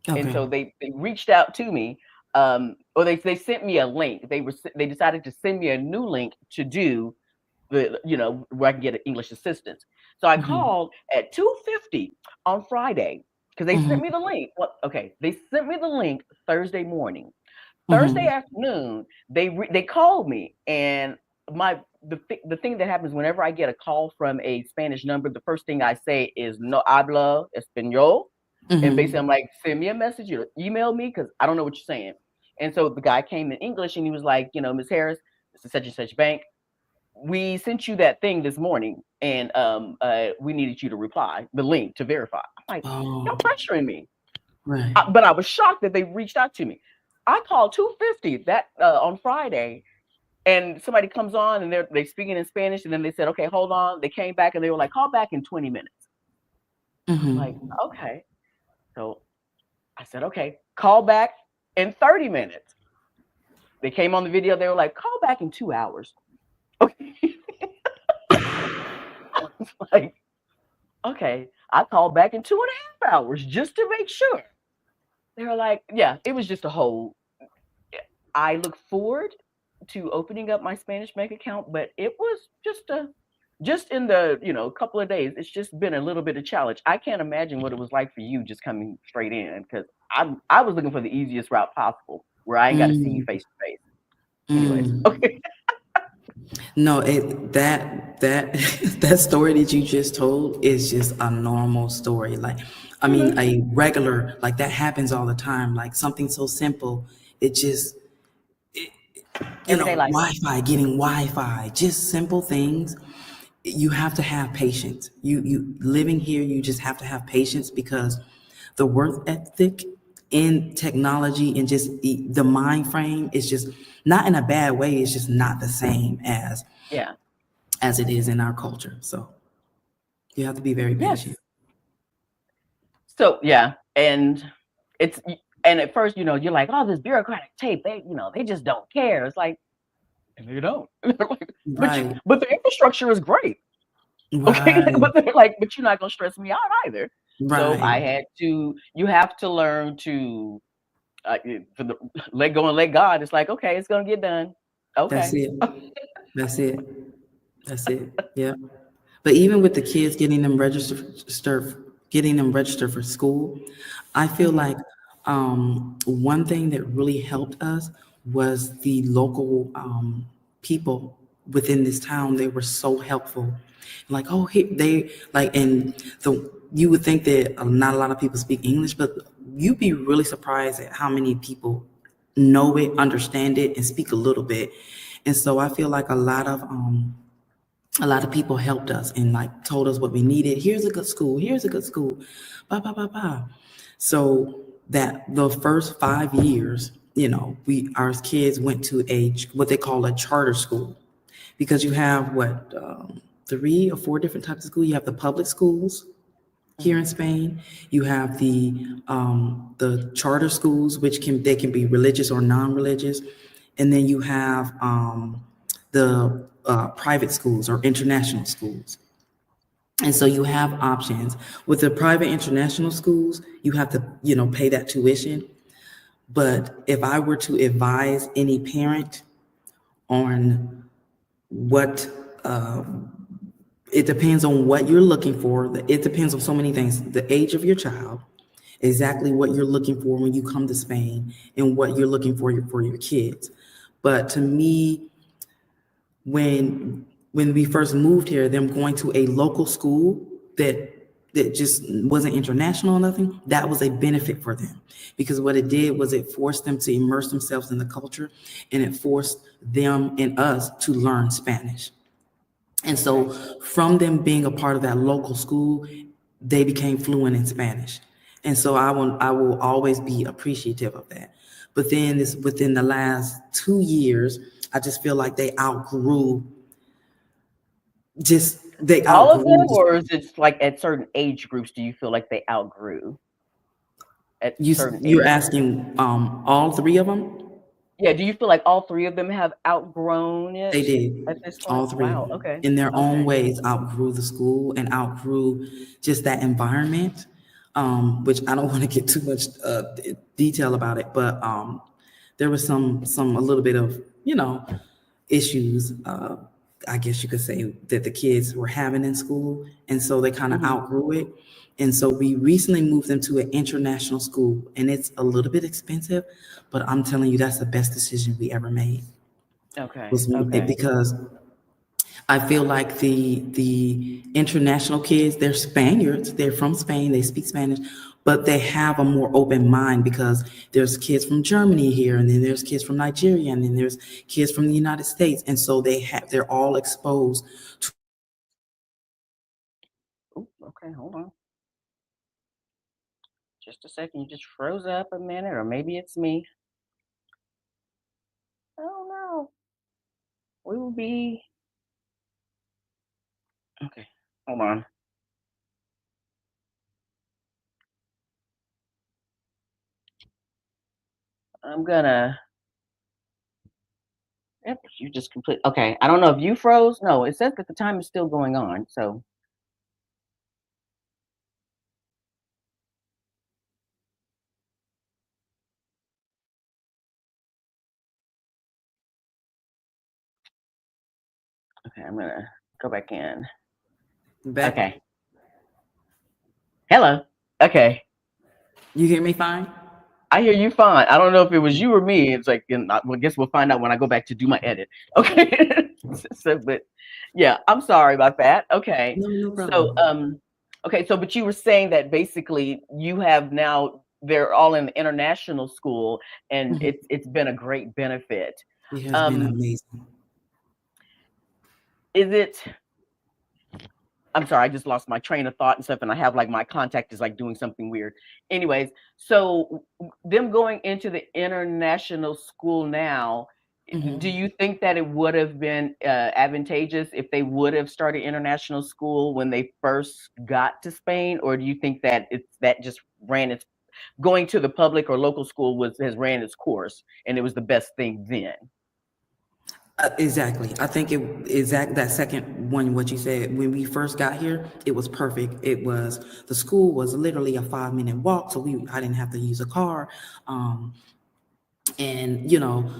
A: And
B: Okay.
A: so they reached out to me, or they sent me a link. They decided to send me a new link to do where I can get an English assistance. So I
B: Hmm.
A: called at 2:50 on Friday because they sent
B: Hmm.
A: me the link. Well, okay, they sent me the link Thursday morning. Thursday
B: Hmm.
A: afternoon, they called me, and the thing that happens whenever I get a call from a Spanish number, the first thing I say is no habla español, and basically I'm
B: Hmm.
A: like, send me a message or email me because I don't know what you're saying. And so the guy came in English and he was like, Miss Harris, this is such and such bank. We sent you that thing this morning, and we needed you to reply the link to verify. Like, y'all
B: Oh,
A: pressuring me.
B: right.
A: But I was shocked that they reached out to me. I called 250 that on Friday, and somebody comes on and they speaking in Spanish, and then they said, "Okay, hold on." They came back and they were like, "Call back in 20 minutes." I'm like,
B: Mm-hmm.
A: "Okay." So I said, "Okay, call back in 30 minutes." They came on the video. They were like, "Call back in 2 hours." Okay, I was like, "Okay." I called back in 2.5 hours just to make sure. They were like, "Yeah, it was just a whole." I look forward to opening up my Spanish bank account, but it was just in the couple of days. It's just been a little bit of challenge. I can't imagine what it was like for you just coming straight in because I was looking for the easiest route possible where I ain't got to see you
B: Mm,
A: face to face. Anyways,
B: mm.
A: okay.
B: No, that that story that you just told is just a normal story. Like, I mean,
A: Mhm.
B: a regular, like that happens all the time. Like something so simple, it just,
A: Everyday life.
B: Getting Wi-Fi, just simple things. You have to have patience. You living here, you just have to have patience because the work ethic in technology and just the mind frame is just not in a bad way. It's just not the same
A: Yeah.
B: as it is in our culture. So you have to be very patient.
A: Yes. So yeah, and it's and at first, you're like, oh, this bureaucratic tape, they just don't care. It's like, and they don't.
B: Right,
A: But the infrastructure is great. Okay,
B: right,
A: but they're like, but you're not gonna stress me out either. So
B: right.
A: I had to. You have to learn to for the let go and let God. It's like, okay, it's gonna get done.
B: That's
A: Okay.
B: it. That's it. That's it. Yeah. But even with the kids getting them registered for school, I feel
A: Hmm.
B: like one thing that really helped us was the local people within this town. They were so helpful. Like, oh, they like, and the you would think that not a lot of people speak English, but you'd be really surprised at how many people know it, understand it, and speak a little bit. And so I feel like a lot of people helped us and like told us what we needed. Here's a good school. Here's a good school. Blah blah blah blah. So that the first 5 years, we our kids went to a what they call a charter school because you have what 3 or 4 different types of school. You have the public schools here in
A: Hmm.
B: Spain. You have the charter schools, which can be religious or non-religious, and then you have the private schools or international schools. And so you have options with the private international schools. You have to pay that tuition. But if I were to advise any parent on what it depends on what you're looking for. It depends on so many things. The age of your child, exactly what you're looking for when you come to Spain, and what you're looking for your kids. But to me, when we first moved here, them going to a local school that just wasn't international or nothing, that was a benefit for them because what it did was it forced them to immerse themselves in the culture, and it forced them and us to learn Spanish. And so
A: Okay.
B: from them being a part of that local school, they became fluent in Spanish. And so I will always be appreciative of that. But then this within the last 2 years, I just feel like they
A: All of
B: outgrew
A: them,
B: the
A: or
B: school.
A: is it like at certain age groups? Do you feel like they outgrew at certain
B: You're
A: age groups?
B: asking all three of them?
A: Yeah. Do you feel like all three of them have outgrown
B: They
A: it
B: did.
A: at this point?
B: All three of
A: Wow.
B: them,
A: Okay.
B: in their own
A: Okay.
B: ways, outgrew the school and outgrew just that environment. Which I don't want to get too much detail about it, but there was some a little bit of issues. I guess you could say that the kids were having in school, and so they kind of
A: Hmm.
B: outgrew it. And so we recently moved them to an international school, and it's a little bit expensive, but I'm telling you, that's the best decision we ever made.
A: Okay.
B: Was
A: Okay.
B: because I feel like the international kids, they're Spaniards, they're from Spain, they speak Spanish, but they have a more open mind because there's kids from Germany here, and then there's kids from Nigeria, and then there's kids from the United States, and so they're all exposed to
A: Ooh, okay. Hold on. Just a second. You just froze up a minute, or maybe it's me. Oh no. We will be okay. Hold on. I'm gonna. Yep, you just complete. Okay, I don't know if you froze. No, it says that the time is still going on. So okay, I'm gonna go back in.
B: Back.
A: Okay. Hello. Okay.
B: You hear me fine?
A: I hear you fine. I don't know if it was you or me. It's like, and I guess we'll find out when I go back to do my edit. Okay. So, but yeah, I'm sorry about that. Okay.
B: No, no
A: So,
B: problem.
A: okay. So, but you were saying that basically you have now, they're all in the international school, and
B: Mhm.
A: it's been a great benefit.
B: It has been
A: Um,
B: amazing.
A: is it, I'm sorry, I just lost my train of thought and stuff, and I have like my contact is like doing something weird. Anyways, so them going into the international school now, do
B: Mhm.
A: you think that it would have been advantageous if they would have started international school when they first got to Spain, or do you think that it's that just ran its going to the public or local school was has ran its course and it was the best thing then?
B: Exactly. I think that second one, what you said, when we first got here, it was perfect. The school was literally a 5 minute walk. So I didn't have to use a car. Um, and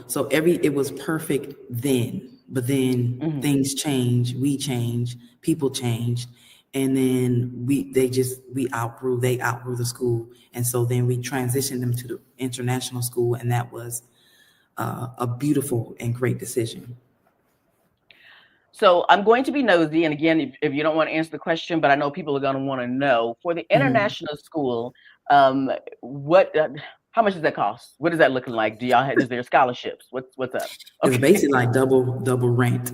B: so it was perfect then, but then
A: Hmm.
B: things change, we change, people change. And then they outgrew the school. And so then we transitioned them to the international school. And that was a beautiful and great decision.
A: So I'm going to be nosy, and again, if you don't want to answer the question, but I know people are going to want to know for the
B: Mhm.
A: international school, what, how much does that cost? What is that looking like? Do y'all have, is there scholarships? What's up?
B: It's
A: Okay.
B: basically like double rent.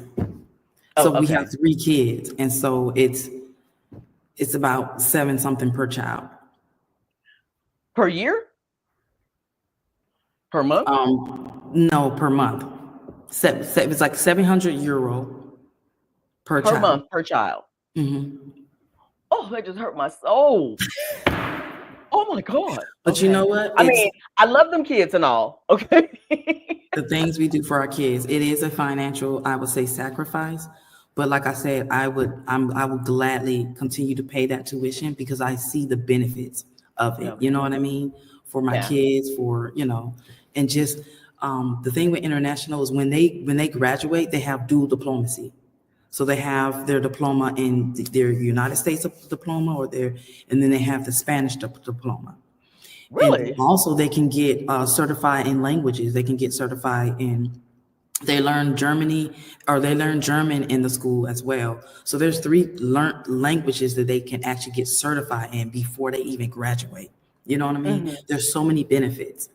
A: Oh,
B: So we have
A: okay.
B: 3 kids, and so it's about seven something per child.
A: Per year? Per month?
B: No, per month. It's like 700 euro per
A: Per
B: child.
A: month per child.
B: Hmm.
A: Oh, that just hurt my soul. Oh my God.
B: But you know
A: Okay.
B: what?
A: I
B: It's
A: mean, I love them kids and all. Okay.
B: the things we do for our kids. It is a financial, I would say, sacrifice. But like I said, I would gladly continue to pay that tuition because I see the benefits of it. You
A: Okay.
B: know what I mean? For my
A: Yeah.
B: kids, and just the thing with international is when they graduate, they have dual diplomacy. So they have their diploma in their United States diploma, and then they have the Spanish diploma. And
A: Really?
B: also they can get certified in languages. They can get certified in, they learn they learn German in the school as well. So there's three learned languages that they can actually get certified in before they even graduate. You know what I mean?
A: Hmm.
B: There's so many benefits.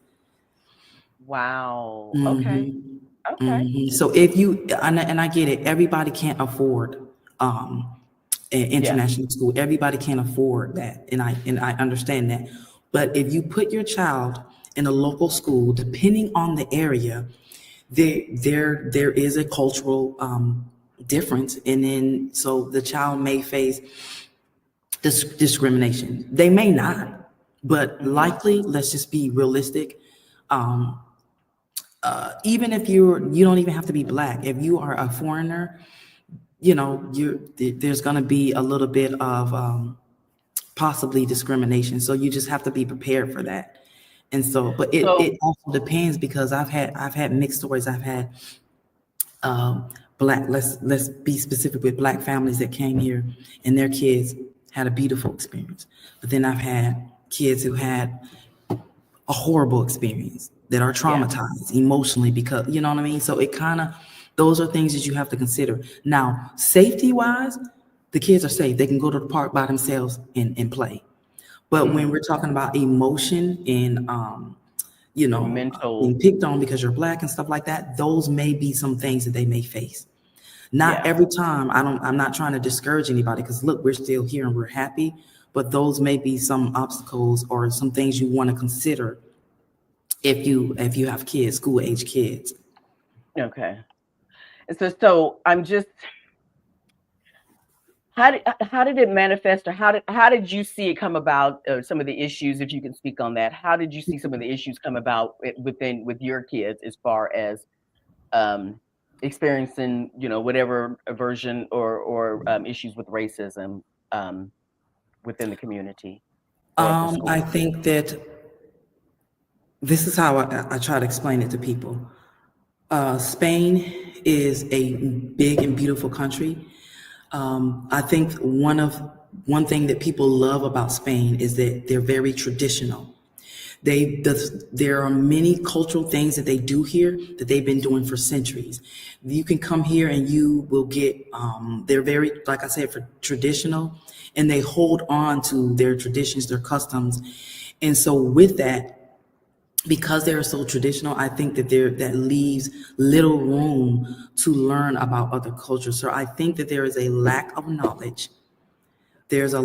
A: Wow. Okay.
B: Hmm.
A: Okay.
B: Hmm. So if you, and I get it, everybody can't afford
A: Yeah.
B: international school. Everybody can't afford that, and I understand that. But if you put your child in a local school, depending on the area, there is a cultural difference, and then so the child may face discrimination. They may not, but
A: Hmm.
B: likely, let's just be realistic. Um, Even if you don't even have to be black. If you are a foreigner, there's going to be a little bit of possibly discrimination. So you just have to be prepared for that. And so, but it
A: So,
B: also depends because I've had mixed stories. I've had black, let's be specific with black families that came here and their kids had a beautiful experience. But then I've had kids who had a horrible experience that are
A: yeah.
B: traumatized emotionally because you know what I mean? So it kind of, those are things that you have to consider. Now, safety wise, the kids are safe. They can go to the park by themselves and play. But when
A: Hmm.
B: we're talking about emotion and,
A: Mental.
B: being picked on because you're black and stuff like that, those may be some things that they may face. Not
A: Yeah.
B: every time. I'm not trying to discourage anybody because look, we're still here and we're happy. but those may be some obstacles or some things you want to consider if you have kids, school age kids.
A: Okay. And so I'm just how did it manifest, or how did you see it come about? Some of the issues, if you can speak on that. How did you see some of the issues come about with your kids, as far as um, experiencing, whatever aversion or issues with racism um, within the community or at the
B: I
A: school?
B: think that this is how I try to explain it to people. Spain is a big and beautiful country. I think one thing that people love about Spain is that they're very traditional. There are many cultural things that they do here that they've been doing for centuries. You can come here and you will get, they're very, like I said, for traditional, and they hold on to their traditions, their customs. And so with that, because they're so traditional, I think that leaves little room to learn about other cultures. So I think that there is a lack of knowledge. There's a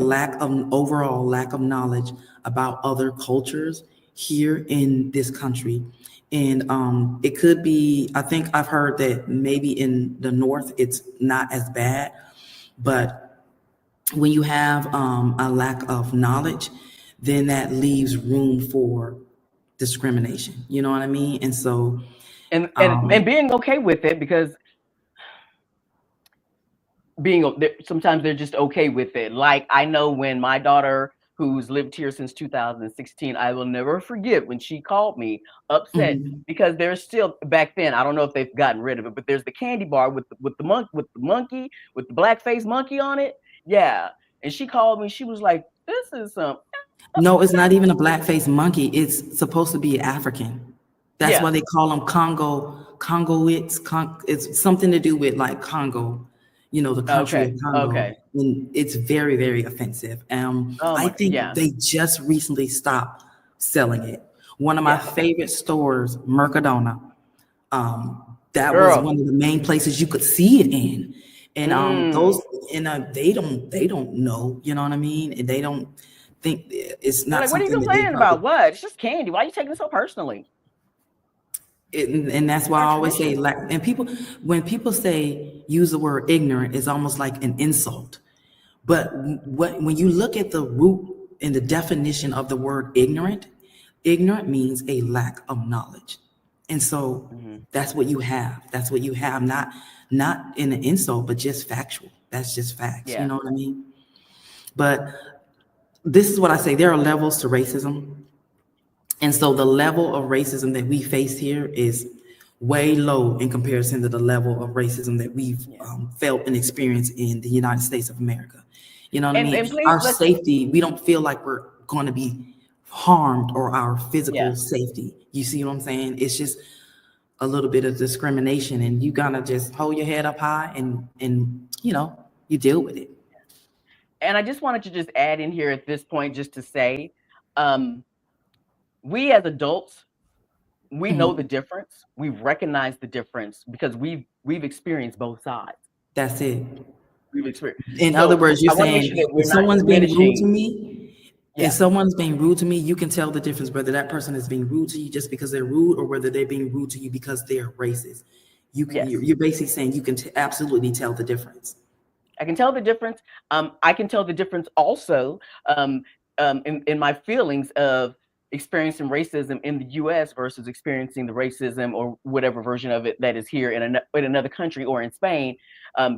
B: overall lack of knowledge about other cultures here in this country. And it could be, I think I've heard that maybe in the North, it's not as bad, but when you have a lack of knowledge, then that leaves room for discrimination. You know what I mean? And so,
A: And being okay with it, because sometimes they're just okay with it. Like, I know when my daughter, who's lived here since 2016, I will never forget when she called me upset,
B: mhm.
A: because there's still, back then, I don't know if they've gotten rid of it, but there's the candy bar with the black face monkey on it. Yeah. And she called me, she was like, this is some
B: No, it's not even a black-faced monkey. It's supposed to be African. That's
A: yeah.
B: why they call them Congoits. It's something to do with like Congo, the country of
A: Okay.
B: Congo.
A: Okay.
B: And it's very, very offensive.
A: Oh
B: I
A: my,
B: think
A: yeah.
B: they just recently stopped selling it. One of my
A: Yeah.
B: favorite stores, Mercadona, that was
A: Girl.
B: one of the main places you could see it in. And
A: Mm.
B: those and they don't know, you know what I mean? And they don't think it's
A: They're
B: not
A: like, what are you
B: something that they
A: complaining
B: probably
A: about? What? It's just candy. Why are you taking it so personally?
B: and that's why I
A: Our
B: always say
A: tradition.
B: like and people when people say use the word ignorant, it's almost like an insult. But when you look at the root and the definition of the word ignorant, ignorant means a lack of knowledge. And so
A: Hmm.
B: that's what you have. That's what you have, not in an insult, but just factual. That's just facts. You
A: Yeah.
B: know what I mean? But this is what I say, there are levels to racism. And so the level of racism that we face here is way low in comparison to the level of racism that we've
A: Yeah.
B: felt and experienced in the United States of America. You know what I
A: And
B: mean?
A: please,
B: Our
A: let's,
B: safety, we don't feel like we're going to be harmed, or our physical
A: yeah.
B: safety. You see what I'm saying? It's just a little bit of discrimination, and you gotta just hold your head up high and you deal with it.
A: And I just wanted to just add in here at this point, just to say, um, we as adults, we know the
B: Mhm.
A: difference. We've recognized the difference because we've experienced both sides.
B: That's it.
A: We've experienced.
B: In other
A: So
B: words, you're
A: I want to make sure
B: saying
A: that we're not
B: if
A: yeah.
B: someone's being rude to me, you can tell the difference whether that person is being rude to you just because they're rude, or whether they're being rude to you because they're racist.
A: Yes.
B: You're basically saying you can absolutely tell the difference.
A: I can tell the difference. I can tell the difference also, in my feelings of experiencing racism in the U.S. versus experiencing the racism or whatever version of it that is here in another country or in Spain,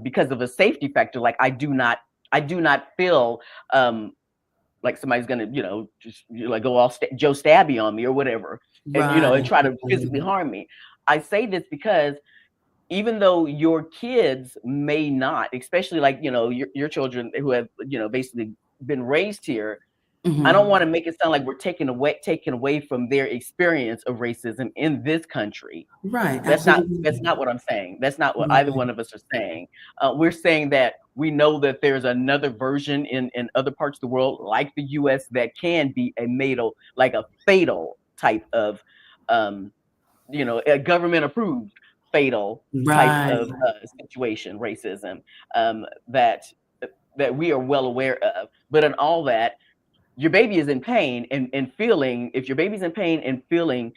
A: because of a safety factor. Like, I do not feel like somebody's gonna, just, like, go all Joe Stabby on me or whatever, and
B: Right.
A: try to physically harm me. I say this because even though your kids may not, especially, like, your children who have, basically been raised here, I don't want to
B: Hmm.
A: make it sound like we're taking away from their experience of racism in this country.
B: Right.
A: That's not that's
B: Absolutely.
A: not what I'm saying. That's not what either
B: Right.
A: one of us are saying. We're saying that we know that there's another version in other parts of the world, like the U.S., that can be a fatal type of, um, a government approved fatal type
B: Right.
A: of situation, racism, that that we are well aware of. But in all that, your baby is in pain and feeling, if your baby's in pain and feeling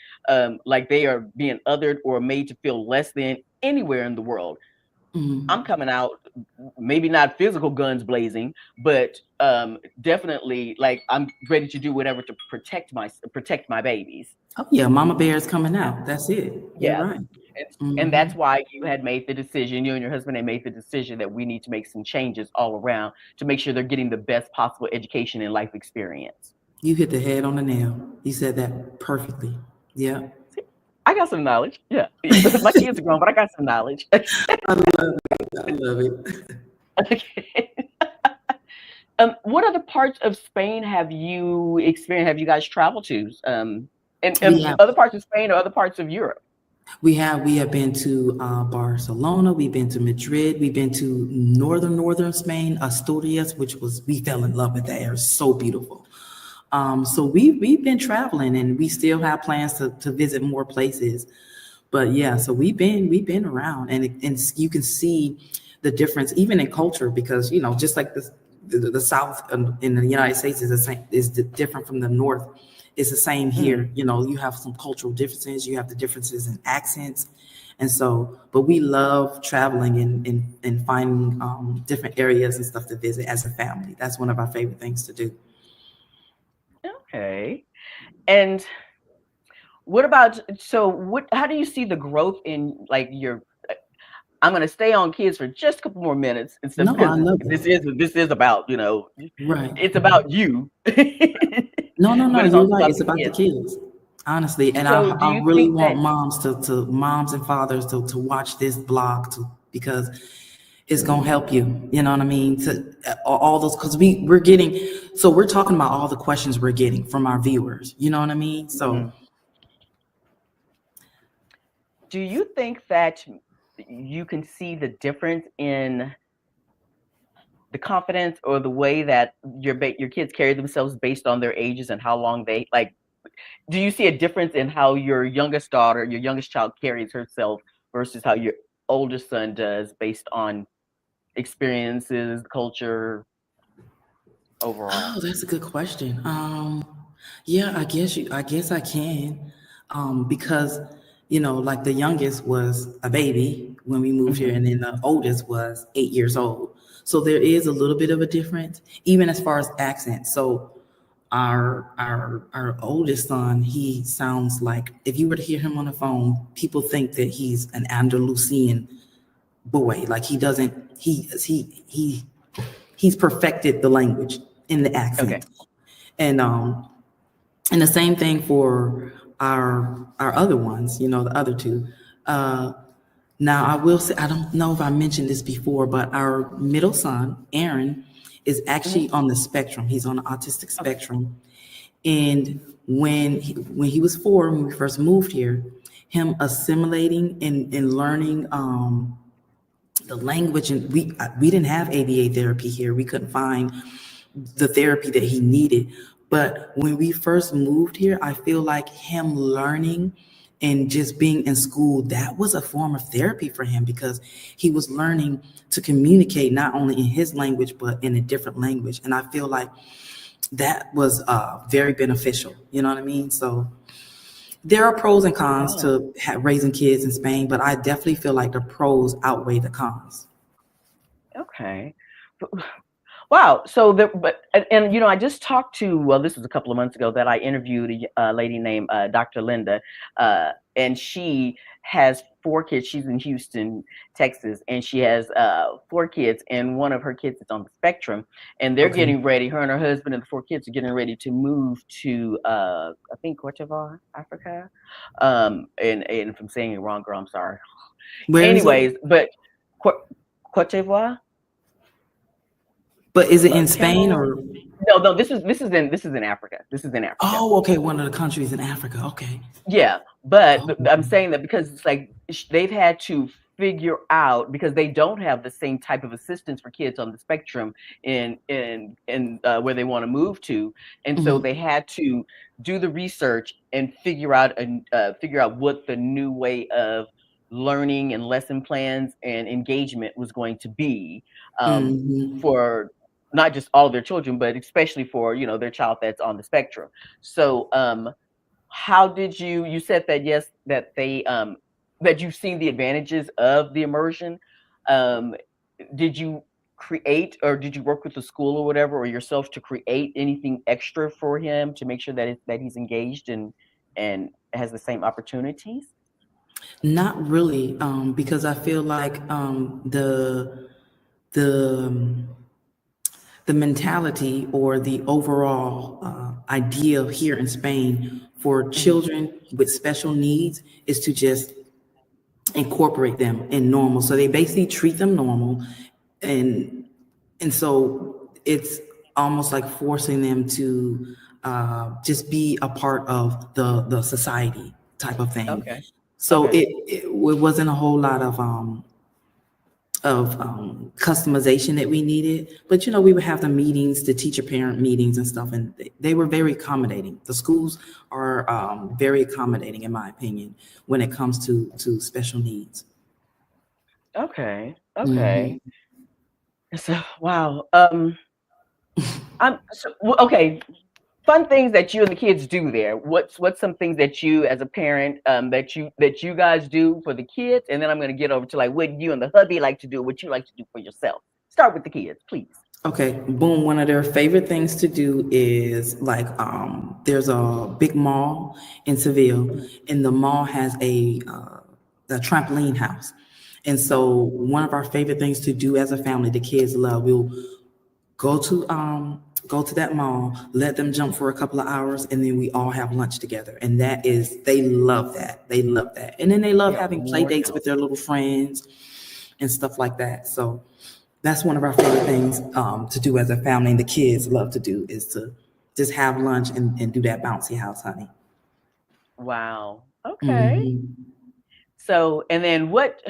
A: like they are being othered or made to feel less than anywhere in the world, I'm
B: Mhm.
A: coming out, maybe not physical guns blazing, but definitely like I'm ready to do whatever to protect my babies.
B: Oh yeah, Mama Bear is coming
A: Yeah.
B: out. That's it. You're
A: Yes.
B: right.
A: And
B: Hmm.
A: that's why you had made the decision, you and your husband had made the decision that we need to make some changes all around to make sure they're getting the best possible education and life experience.
B: You hit the head on the nail. You said that perfectly. Yeah.
A: See, I got some knowledge. Yeah. My kids are grown, but I got some knowledge.
B: I love it. I love it.
A: Okay. What other parts of Spain have you experienced? Have you guys traveled to? And
B: We have
A: other parts of Spain or other parts of Europe?
B: we have been to Barcelona. We've been to Madrid. We've been to northern Spain, Asturias, which was we fell in love with that area. So beautiful. So we've been traveling, and we still have plans to visit more places. But yeah, so we've been around, and you can see the difference even in culture because just like the South in the United States is the same different from the North. It's the same
A: Mm.
B: here. You have some cultural differences. You have the differences in accents, and so. But we love traveling and finding different areas and stuff to visit as a family. That's one of our favorite things to do.
A: Okay. And what about, so what, how do you see the growth in like your, I'm going to stay on kids for just a couple more minutes and stuff
B: No, I
A: because
B: love
A: this is about,
B: Right.
A: it's about you. But
B: No, no, no.
A: it's
B: You're
A: also
B: right.
A: about
B: It's
A: the
B: about the
A: kids.
B: kids, honestly. And
A: So do
B: I
A: you
B: really
A: think
B: want
A: that,
B: moms to moms and fathers to watch this blog because it's gonna help you. You know what I mean? To all those because we're getting so we're talking about all the questions we're getting from our viewers. You know what I mean? So
A: Mhm. Do you think that you can see the difference in the confidence or the way that your kids carry themselves based on their ages and how long they like, do you see a difference in how your youngest daughter, your youngest child carries herself versus how your oldest son does based on experiences, culture overall?
B: oh, that's a good question. Yeah, I guess I can, because like the youngest was a baby when we moved here,
A: Mhm.
B: and then the oldest was 8 years old. So there is a little bit of a difference, even as far as accent. So our oldest son, he sounds like if you were to hear him on the phone, people think that he's an Andalusian boy. Like he doesn't he's perfected the language in the
A: Okay.
B: accent. And the same thing for our other ones, the other two. Uh, Now I will say I don't know if I mentioned this before, but our middle son, Aaron, is
A: Mhm.
B: actually on the spectrum. He's on the autistic
A: Okay.
B: spectrum. And when he was 4, when we first moved here, him assimilating and learning the language, and we didn't have ABA therapy here. We couldn't find the therapy that he needed. But when we first moved here, I feel like him learning and just being in school, that was a form of therapy for him because he was learning to communicate not only in his language, but in a different language. And I feel like that was very beneficial. You know what I mean? So there are pros and cons
A: Oh,
B: to raising kids in Spain, but I definitely feel like the pros outweigh the cons.
A: okay. Wow. So the and I just talked to, well, this was a couple of months ago that I interviewed a lady named Dr. Linda, and she has 4 kids. She's in Houston, Texas, and she has 4 kids, and one of her kids is on the spectrum, and they're
B: Okay.
A: getting ready. Her and her husband and the 4 kids are getting ready to move to I think Cote d'Ivoire, Africa. And if I'm saying it wrong, girl, I'm sorry.
B: Where is it?
A: Anyways, but Cote Cote d'Ivoire.
B: But is it in Spain
A: Child.
B: or?
A: No, no, this is in Africa. This is in Africa.
B: Oh, okay, one of the countries in Africa. Okay.
A: Yeah, but
B: Oh,
A: I'm saying that because it's like they've had to figure out because they don't have the same type of assistance for kids on the spectrum in where they want to move to, and so
B: mhm,
A: they had to do the research and figure out what the new way of learning and lesson plans and engagement was going to be
B: mhm,
A: for not just all of their children, but especially for, their child that's on the spectrum. So, how did you said that, yes, that that you've seen the advantages of the immersion. Um, did you create, or did you work with the school or whatever, or yourself, to create anything extra for him to make sure that he's engaged and has the same opportunities?
B: Not really, because I feel like the um, the mentality or the overall idea here in Spain for
A: Hmm.
B: children with special needs is to just incorporate them in normal. So they basically treat them normal, and so it's almost like forcing them to just be a part of the society type of thing.
A: Okay.
B: So
A: Okay.
B: it wasn't a whole lot of customization that we needed. But we would have the meetings, the teacher parent meetings and stuff, and they were very accommodating. The schools are very accommodating, in my opinion, when it comes to special needs.
A: Okay. Okay.
B: Hmm.
A: So, wow. Okay. Fun things that you and the kids do there. What's some things that you, as a parent, that you guys do for the kids, and then I'm going to get over to like what you and the hubby like to do, what you like to do for yourself. Start with the kids, please.
B: Okay, boom. One of their favorite things to do is like there's a big mall in Seville,
A: Mhm.
B: and the mall has a trampoline house. And so one of our favorite things to do as a family, the kids love, we'll go to that mall, let them jump for a couple of hours, and then we all have lunch together. And that is, they love that. They love that. And then they love
A: Yeah,
B: having play
A: worn
B: dates
A: out.
B: with their little friends and stuff like that. So that's one of our favorite things to do as a family, and the kids love to do, is to just have lunch and do that bouncy house, honey.
A: Wow. Okay.
B: Hmm.
A: So, and then what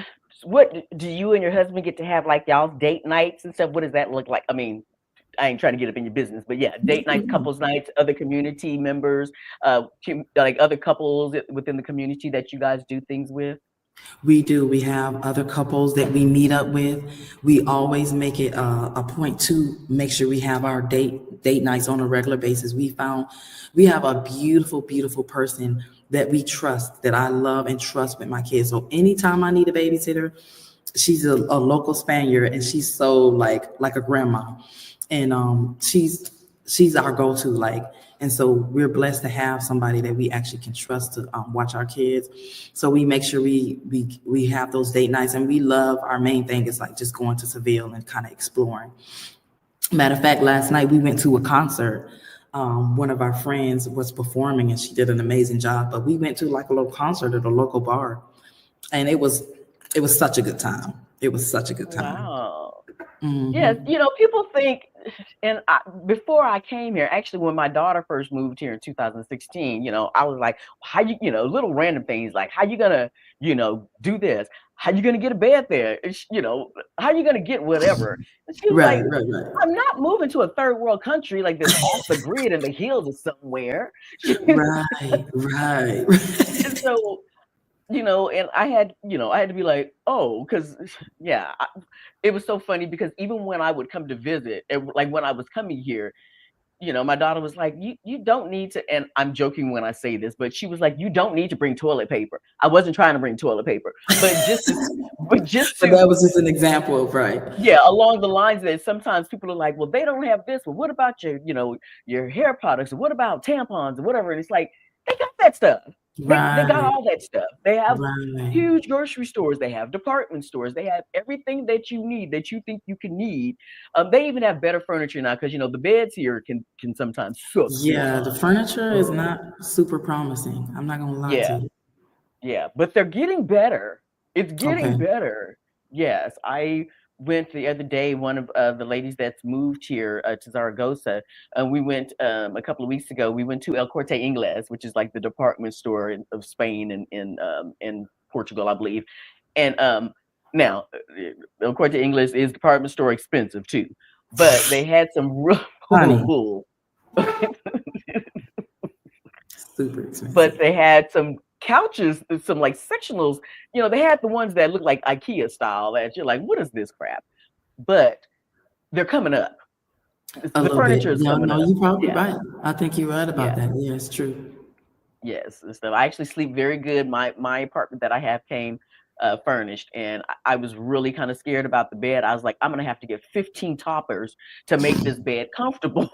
A: do you and your husband get to have, like y'all's date nights and stuff? What does that look like? I mean, I ain't trying to get up in your business, but yeah, date nights, couples nights, other community members, like other couples within the community that you guys do things with.
B: We do. We have other couples that we meet up with. We always make it a point to make sure we have our date nights on a regular basis. We have a beautiful, beautiful person that we trust, that I love and trust with my kids. So anytime I need a babysitter, she's a local Spaniard, and she's so like a grandma, and she's our go-to, like. And so we're blessed to have somebody that we actually can trust to watch our kids. So we make sure we have those date nights, and we love, our main thing is like just going to Seville and kind of exploring. Matter of fact, last night we went to a concert. One of our friends was performing, and she did an amazing job. But we went to like a little concert at a local bar, and it was such a good time. It was such a good time.
A: Wow. Yes,
B: Hmm.
A: people think, and before I came here, actually, when my daughter first moved here in 2016, I was like, how little random things like, how you gonna, do this? How you gonna get a bed there? How you gonna get whatever? And she was
B: Right,
A: like,
B: right, right,
A: I'm not moving to a third world country like this off the grid in the hills of somewhere.
B: right, right.
A: And so, and I had to be like, oh, because yeah, it was so funny because even when I would come to visit, like when I was coming here, my daughter was like, you don't need to, and I'm joking when I say this, but she was like, you don't need to bring toilet paper. I wasn't trying to bring toilet paper, but just
B: But that
A: to,
B: was just an example of right.
A: yeah, along the lines that sometimes people are like, well, they don't have this, but what about your hair products, or what about tampons or whatever? And it's like, they got that stuff. They got
B: Right,
A: all that stuff. They have
B: right.
A: huge grocery stores, they have department stores, they have everything that you need, that you think you can need. They even have better furniture now, because the beds here can sometimes suck
B: Yeah, the
A: sometimes.
B: furniture is not super promising. I'm not gonna lie to
A: Yeah,
B: you.
A: yeah, but they're getting better. It's
B: Okay.
A: getting better. Yes, I went the other day. One of the ladies that's moved here to Zaragoza, we went a couple of weeks ago. We went to El Corte Inglés, which is like the department store of Spain and in Portugal, I believe. And now El Corte Inglés is department store expensive too, but they had some real
B: Honey, super
A: but
B: expensive.
A: they had some couches, some like sectionals. They had the ones that look like IKEA style that you're like, what is this crap? But they're coming up.
B: A
A: The
B: little bit.
A: furniture is
B: No,
A: coming
B: no,
A: up.
B: you're probably
A: Yeah,
B: right. I think you're right about
A: yeah,
B: that. Yeah, it's true.
A: yes, and stuff. I actually sleep very good. My apartment that I have came furnished, and I was really kind of scared about the bed. I was like, I'm gonna have to get 15 toppers to make this bed comfortable.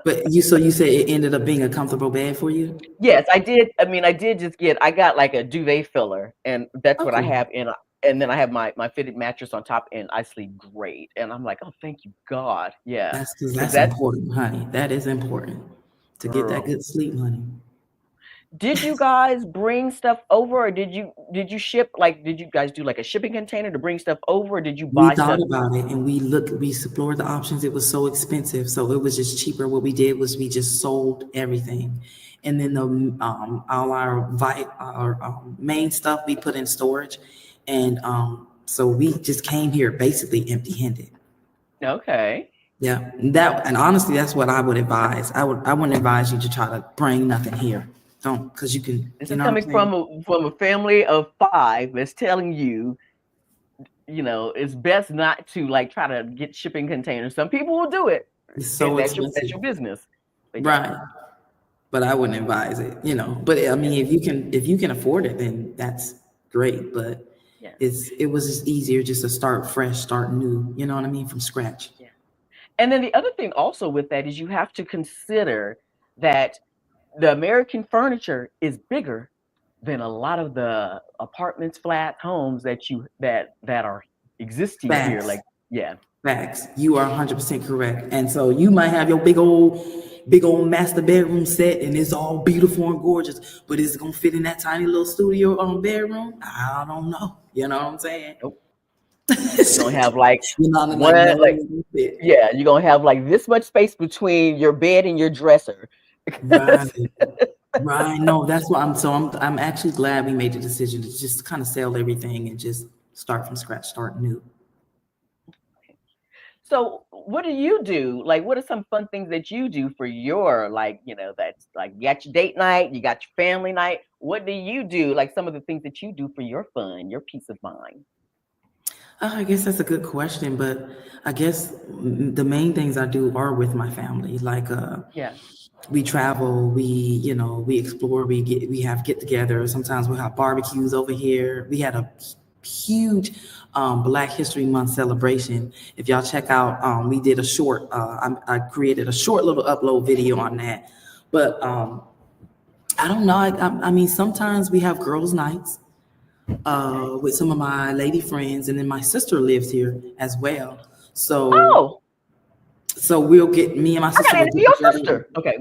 B: But you said it ended up being a comfortable bed for you?
A: Yes, I did. I mean, I got like a duvet filler, and that's
B: Oh,
A: what I
B: cool.
A: have in. And then I have my fitted mattress on top, and I sleep great. And I'm like, oh, thank you, God. Yeah,
B: That's because
A: because
B: that's
A: that's
B: important, honey. That is important to get that
A: girl.
B: good sleep, honey.
A: Did you guys bring stuff over, or did you ship? Like, did you guys do like a shipping container to bring stuff over, or did you
B: We
A: buy
B: thought
A: stuff?
B: about it and we explored the options. It was so expensive, so it was just cheaper. What we did was we just sold everything, and then all our main stuff we put in storage, and so we just came here basically empty-handed.
A: Okay.
B: Yeah, and honestly, that's what I would advise. I wouldn't advise you to try to bring nothing here. Don't, because you can,
A: This
B: you
A: is
B: know what I'm
A: coming
B: saying?
A: from a family of five that's telling you, it's best not to like try to get shipping containers. Some people will do it,
B: It's so
A: and that's
B: expensive,
A: your business. But yeah,
B: right? But I wouldn't advise it, But I
A: yeah,
B: mean, if you can afford it, then that's great. But
A: yeah,
B: it was just easier just to start fresh, start new. You know what I mean, from scratch.
A: yeah. And then the other thing also with that is you have to consider that the American furniture is bigger than a lot of the apartments, flats, homes that are existing here.
B: Facts,
A: Like, yeah.
B: facts. You are 100% correct. And so you might have your big old master bedroom set, and it's all beautiful and gorgeous. But is it gonna fit in that tiny little studio bedroom? I don't know. You know what I'm saying?
A: Nope. You're gonna have like
B: You know, I'm
A: one
B: like, no,
A: like
B: it won't fit.
A: yeah, you're gonna have like this much space between your bed and your dresser.
B: Right. Right. No, that's why I'm actually glad we made the decision to just kind of sell everything and just start from scratch, start new.
A: So what do you do? Like, what are some fun things that you do for your like, that's like you got your date night, you got your family night. What do you do? Like some of the things that you do for your fun, your peace of mind.
B: I guess that's a good question, but I guess the main things I do are with my family. Like
A: Yeah.
B: we travel, we explore, we have get-togethers. Sometimes we have barbecues over here. We had a huge Black History Month celebration. If y'all check out, we did a short. I created a short little upload video on that. But I don't know. I mean, sometimes we have girls' nights with some of my lady friends, and then my sister lives here as well. So,
A: Oh,
B: so we'll get me and my
A: I
B: sister
A: gotta
B: will
A: interview
B: get
A: your
B: together.
A: sister. Okay.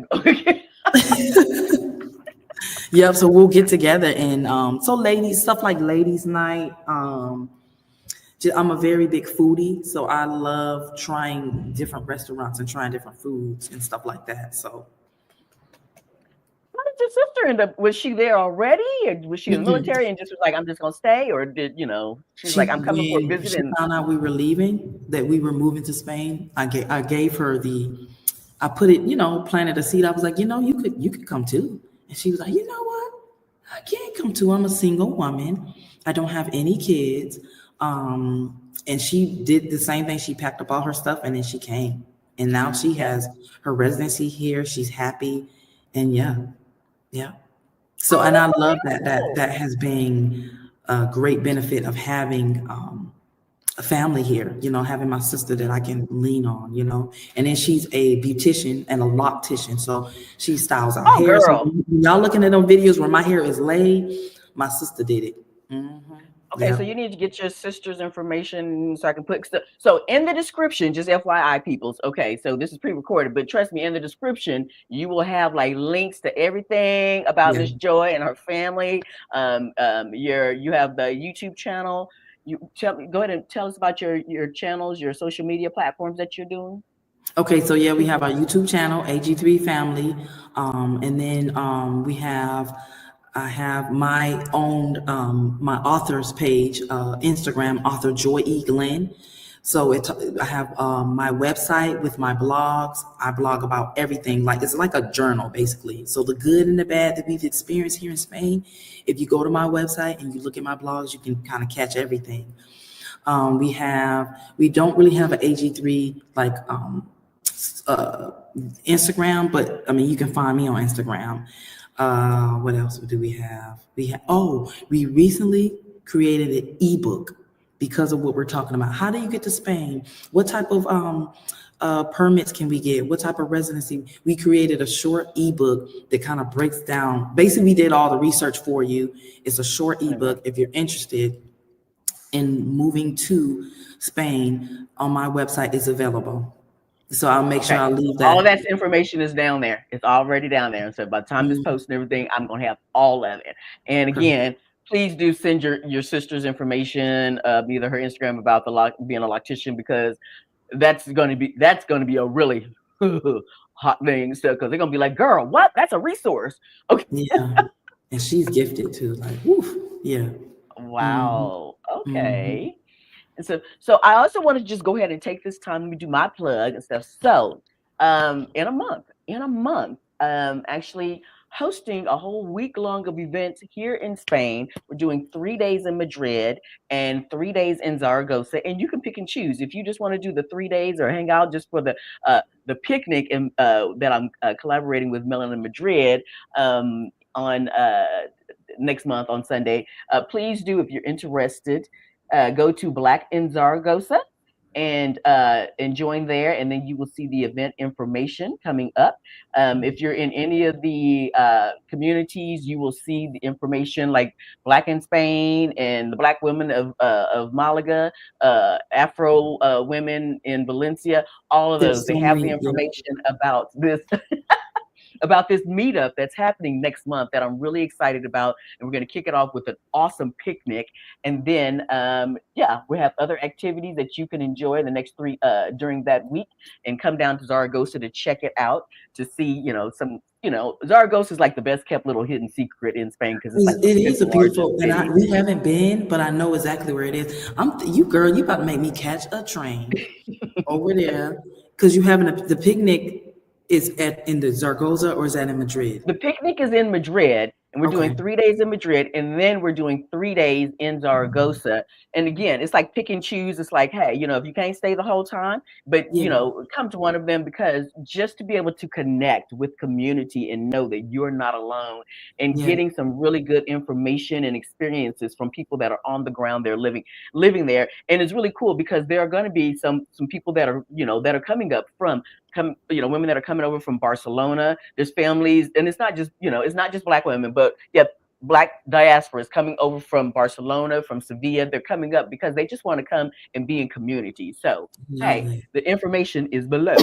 B: Yep. So we'll get together, and so ladies stuff like ladies' night. I'm a very big foodie, so I love trying different restaurants and trying different foods and stuff like that. So.
A: How did your sister end up? Was she there already, or was she in the
B: Mm-mm.
A: military and just was like, I'm just gonna stay, or did she's like, I'm coming for a
B: When
A: visit
B: she
A: and
B: found out we were leaving, that we were moving to Spain, I gave her I put it, planted a seed. I was like, you could come too. And she was like, you know what? I can't come too. I'm a single woman. I don't have any kids. And she did the same thing. She packed up all her stuff and then she came. And now she
A: yeah.
B: has her residency here. She's happy. And yeah, yeah. So,
A: Oh,
B: and
A: that's
B: I
A: so
B: love that
A: beautiful.
B: has been a great benefit of having a family here, having my sister that I can lean on, and then she's a beautician and a loctician. So she styles our
A: Oh,
B: hair. So
A: girl.
B: when y'all looking at them videos where my hair is laid, my sister did it.
A: Okay, so
B: Yeah.
A: you need to get your sister's information so I can put stuff. So in the description, just FYI, peoples. Okay, so this is pre-recorded, but trust me, in the description, you will have like links to everything about
B: Yeah.
A: Miss Joy and her family. You have the YouTube channel. Go ahead and tell us about your channels, your social media platforms that you're doing.
B: Okay, so yeah, we have our YouTube channel, AG3 Family, and then I have my own my author's page, Instagram, author Joy E. Glenn. So I have my website with my blogs. I blog about everything, like it's like a journal basically. So the good and the bad that we've experienced here in Spain. If you go to my website and you look at my blogs, you can kind of catch everything. We don't really have an AG3 like uh, Instagram, but I mean, you can find me on Instagram. What else do we have? We recently created an ebook because of what we're talking about. How do you get to Spain? What type of permits can we get? What type of residency? We created a short ebook that kind of breaks down. Basically, we did all the research for you. It's a short
A: Okay.
B: ebook. If you're interested in moving to Spain, on my website is available. So I'll make sure
A: Okay.
B: I leave
A: All of
B: that.
A: that information is down there. It's already down there. And so by the time this
B: Mhm.
A: post and everything, I'm gonna have all of it. And
B: Perfect.
A: again, please do send your sister's information, either her Instagram about being a loctician, because that's gonna be a really hot thing. So because they're gonna be like, girl, what? That's a resource. Okay.
B: Yeah. And she's gifted too. Like, woof. Yeah. Hmm.
A: Wow.
B: Hmm.
A: Okay. And so I also want to just go ahead and take this time. Let me do my plug and stuff. So, in a month, actually hosting a whole week long of events here in Spain. We're doing 3 days in Madrid and 3 days in Zaragoza, and you can pick and choose if you just want to do the 3 days or hang out just for the picnic and that I'm collaborating with Melon in Madrid on next month on Sunday. Please do if you're interested. Go to Black in Zaragoza and join there, and then you will see the event information coming up. If you're in any of the communities, you will see the information like Black in Spain and the Black women of Malaga, Afro women in Valencia. All of those,
B: There's
A: they
B: so
A: have the
B: many. Yeah.
A: information about this meetup that's happening next month that I'm really excited about. And we're going to kick it off with an awesome picnic. And then, yeah, we have other activities that you can enjoy the next during that week, and come down to Zaragoza to check it out, to see, Zaragoza is like the best kept little hidden secret in Spain because it's like the
B: It
A: fifth
B: is a
A: largest
B: beautiful, and
A: city.
B: we haven't been, but I know exactly where it is. You girl, you about to make me catch a train over there because you having the picnic is at in the Zaragoza, or is that in Madrid?
A: The picnic is in Madrid, and we're doing
B: Okay.
A: 3 days in Madrid, and then we're doing 3 days in Zaragoza. And again, it's like pick and choose. It's like, hey, if you can't stay the whole time, but
B: Yeah.
A: come to one of them, because just to be able to connect with community and know that you're not alone, and
B: Yeah.
A: getting some really good information and experiences from people that are on the ground there living there. And it's really cool because there are going to be some people that are that are coming up from women that are coming over from Barcelona. There's families, and it's not just black women, but yeah, black diaspora is coming over from Barcelona, from Sevilla. They're coming up because they just want to come and be in community. So hey,
B: Lovely.
A: the information is below.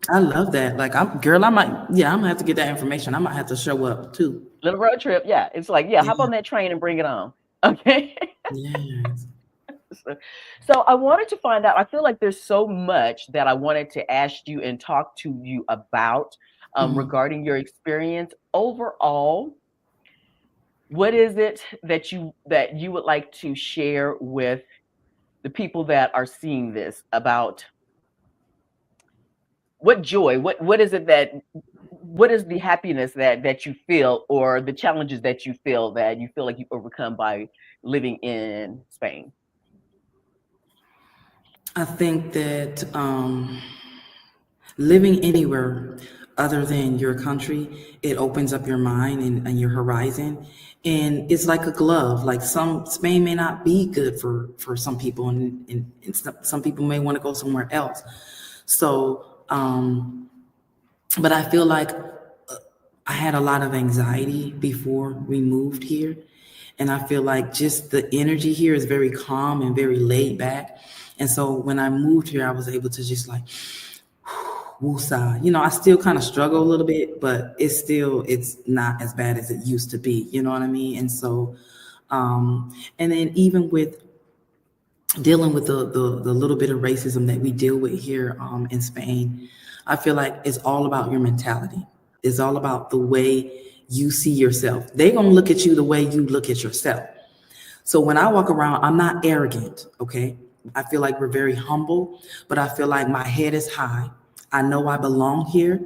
B: I love that. Like, girl, I might, yeah, I'm gonna have to get that information. I might have to show up too.
A: Little road trip, yeah. It's like, yeah, hop
B: Yeah.
A: on that train and bring it on. Okay.
B: Yes.
A: So I wanted to find out. I feel like there's so much that I wanted to ask you and talk to you about
B: Mhm.
A: regarding your experience overall. What is it that you would like to share with the people that are seeing this about what joy, what is it that what is the happiness that you feel, or the challenges that you feel like you overcome by living in Spain?
B: I think that living anywhere other than your country, it opens up your mind and your horizon. And it's like a glove. Like, Spain may not be good for some people, and some people may want to go somewhere else. So, but I feel like I had a lot of anxiety before we moved here. And I feel like just the energy here is very calm and very laid back. And so when I moved here, I was able to just like woosah. I still kind of struggle a little bit, but it's not as bad as it used to be. You know what I mean? And so, and then even with dealing with the little bit of racism that we deal with here in Spain, I feel like it's all about your mentality. It's all about the way you see yourself. They're gonna look at you the way you look at yourself. So when I walk around, I'm not arrogant, okay? I feel like we're very humble, but I feel like my head is high. I know I belong here.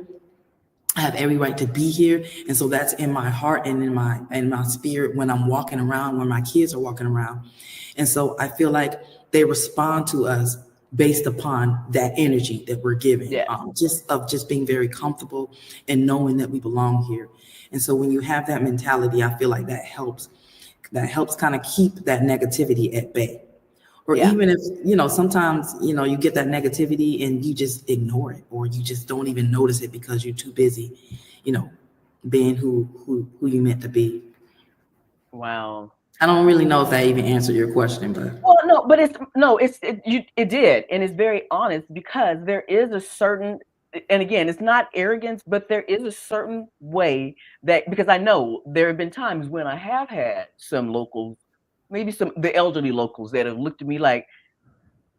B: I have every right to be here. And so that's in my heart and in my spirit when I'm walking around, when my kids are walking around. And so I feel like they respond to us based upon that energy that we're giving,
A: Yes.
B: just being very comfortable and knowing that we belong here. And so when you have that mentality, I feel like that helps kind of keep that negativity at bay. Or
A: Yeah.
B: even if, sometimes, you get that negativity and you just ignore it, or you just don't even notice it because you're too busy, you know, being who you meant to be.
A: Wow.
B: I don't really know if that even answered your question, but
A: Well, no, but it did, and it's very honest because there is a certain, and again, it's not arrogance, but there is a certain way that, because I know there have been times when I have had some locals, maybe some the elderly locals that have looked at me like,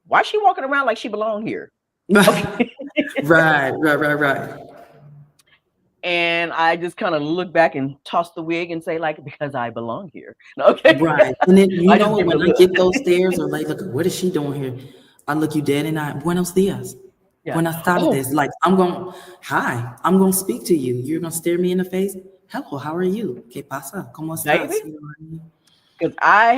A: why is she walking around like she belong here? Okay.
B: right, right, right, right.
A: And I just kind of look back and toss the wig and say, like, because I belong here. Okay.
B: Right. And then
A: I
B: you know
A: just
B: what?
A: give it a
B: When I
A: look.
B: get those stares or like, look, what is she doing here? I look you dead in the eye. Buenos dias.
A: Yeah.
B: Buenas
A: Oh,
B: tardes. Like hi. I'm gonna speak to you. You're gonna stare me in the face. Hello, how are you? ¿Qué pasa? ¿Cómo
A: baby.
B: estás? You know what I mean?
A: Because I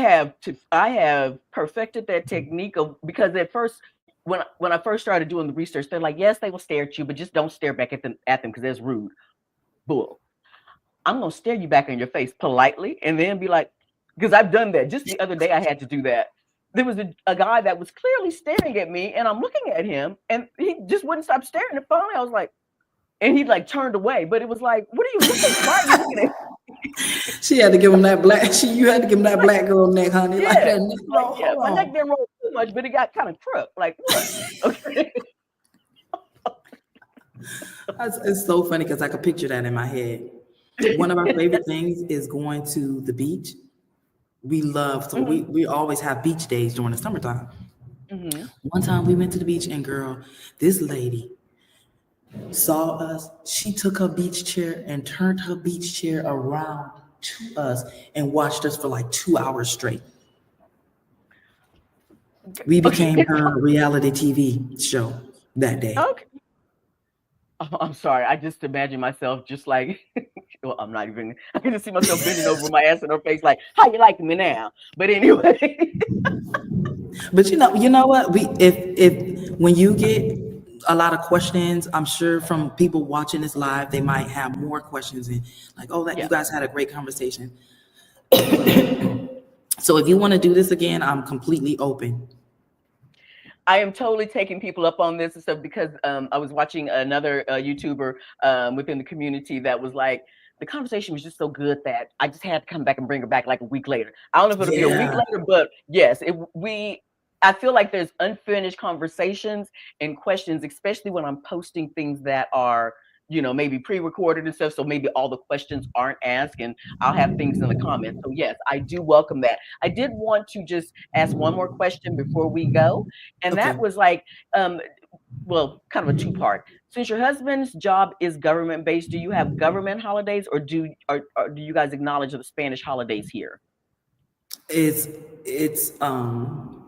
A: have perfected that technique of, because at first when I first started doing the research, they're like, yes, they will stare at you, but just don't stare back at them because that's rude. Bull. I'm gonna stare you back in your face politely and then be like, because I've done that. Just the other day I had to do that. There was a guy that was clearly staring at me and I'm looking at him and he just wouldn't stop staring. And finally I was like, and he like turned away, but it was like, what are you looking? Why are you looking at
B: She had to give him that black. You had to give him that black girl neck, honey. Like
A: yeah,
B: that neck.
A: like
B: No,
A: yeah,
B: hold
A: my neck
B: on.
A: didn't roll too much, but it got kind of crook. Like what? Okay.
B: It's so funny because I could picture that in my head. One of our favorite things is going to the beach. We love, so
A: Hmm.
B: we always have beach days during the summertime.
A: Hmm.
B: One time we went to the beach and girl, this lady saw us. She took her beach chair and turned her beach chair around to us and watched us for like 2 hours straight. We became
A: Okay.
B: her reality TV show that day.
A: Okay. Oh, I'm sorry. I just imagine myself just like, well, I'm not even. I can just see myself bending over with my ass in her face, like, "How you liking me now?" But anyway,
B: But you know what? If when you get a lot of questions, I'm sure from people watching this live, they might have more questions and like, oh, that you
A: yeah,
B: guys had a great conversation. So if you want to do this again, I'm completely open.
A: I am totally taking people up on this and stuff because I was watching another YouTuber within the community that was like, the conversation was just so good that I just had to come back and bring her back like a week later. I don't know if it'll be a week
B: Yeah,
A: later, but yes, I feel like there's unfinished conversations and questions, especially when I'm posting things that are, maybe pre-recorded and stuff. So maybe all the questions aren't asked, and I'll have things in the comments. So yes, I do welcome that. I did want to just ask one more question before we go, and that
B: okay.
A: was like, um, well, kind of a two-part. Since your husband's job is government based, do you have government holidays, or do you guys acknowledge the Spanish holidays here?
B: It's it's um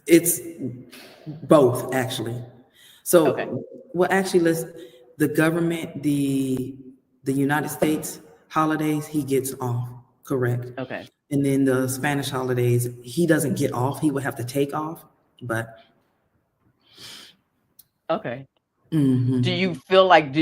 B: it's both actually.
A: Okay.
B: So well actually let's the government, the United States holidays he gets off, correct.
A: Okay.
B: And then the Spanish holidays, he doesn't get off, he would have to take off. But
A: Okay. Do
B: mhm.
A: you feel like,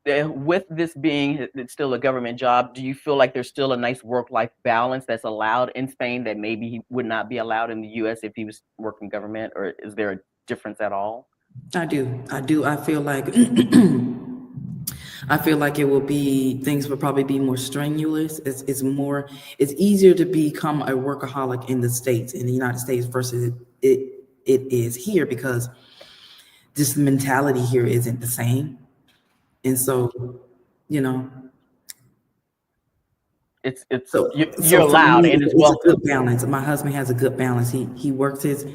A: with this being it's still a government job, do you feel like there's still a nice work-life balance that's allowed in Spain that maybe he would not be allowed in the US if he was working government, or is there a difference at all?
B: I do. I feel like it will be things will probably be more strenuous. It's easier to become a workaholic in the States, in the United States versus it is here because this mentality here isn't the same. And
A: Mhm.
B: so, you know,
A: It's
B: so
A: you're
B: for
A: allowed
B: me,
A: and it's
B: it's a good
A: welcome.
B: balance. My husband has a good balance. He works his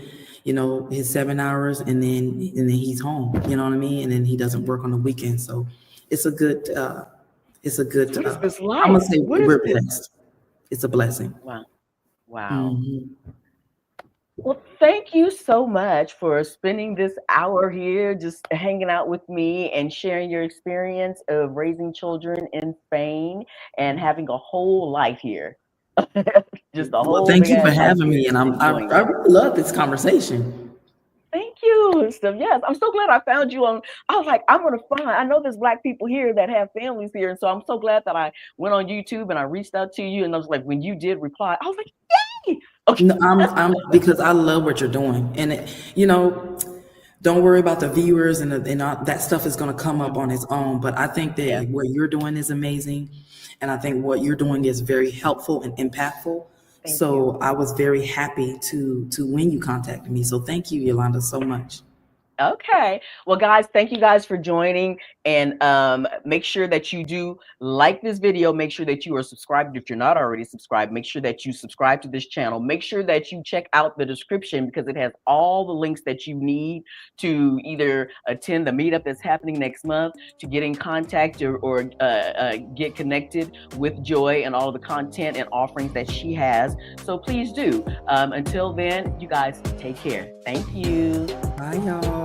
B: 7 hours and then he's home. You know what I mean? And then he doesn't work on the weekend. So it's a good it's a good
A: So what is this
B: I'm gonna
A: life?
B: say
A: What is
B: we're
A: this?
B: blessed. It's a blessing.
A: Wow. Wow.
B: Mhm.
A: Well, thank you so much for spending this hour here just hanging out with me and sharing your experience of raising children in Spain and having a whole life here. Just a
B: Well,
A: whole
B: thank
A: big
B: you for
A: ass life
B: having
A: here
B: me, and
A: and
B: I
A: enjoying it.
B: really love this conversation.
A: Thank and stuff. Yes, I'm so glad I found you on. I was like, I'm gonna find. I know there's Black people here that have families here, and so I'm so glad that I went on YouTube and I reached out to you. And I was like, when you did reply, I was like, yay! Okay.
B: No, I'm because I love what you're doing, and don't worry about the viewers and all, that stuff is going to come up on its own. But I think
A: Yeah.
B: that what you're doing is amazing, and I think what you're doing is very helpful and impactful.
A: Thank
B: So
A: you.
B: I was very happy to when you contacted me. So thank you, Yolanda, so much.
A: Okay. Well, guys, thank you guys for joining. And make sure that you do like this video. Make sure that you are subscribed. If you're not already subscribed, make sure that you subscribe to this channel. Make sure that you check out the description because it has all the links that you need to either attend the meetup that's happening next month, to get in contact or get connected with Joy and all of the content and offerings that she has. So please do. Until then, you guys take care. Thank you.
B: Bye, y'all.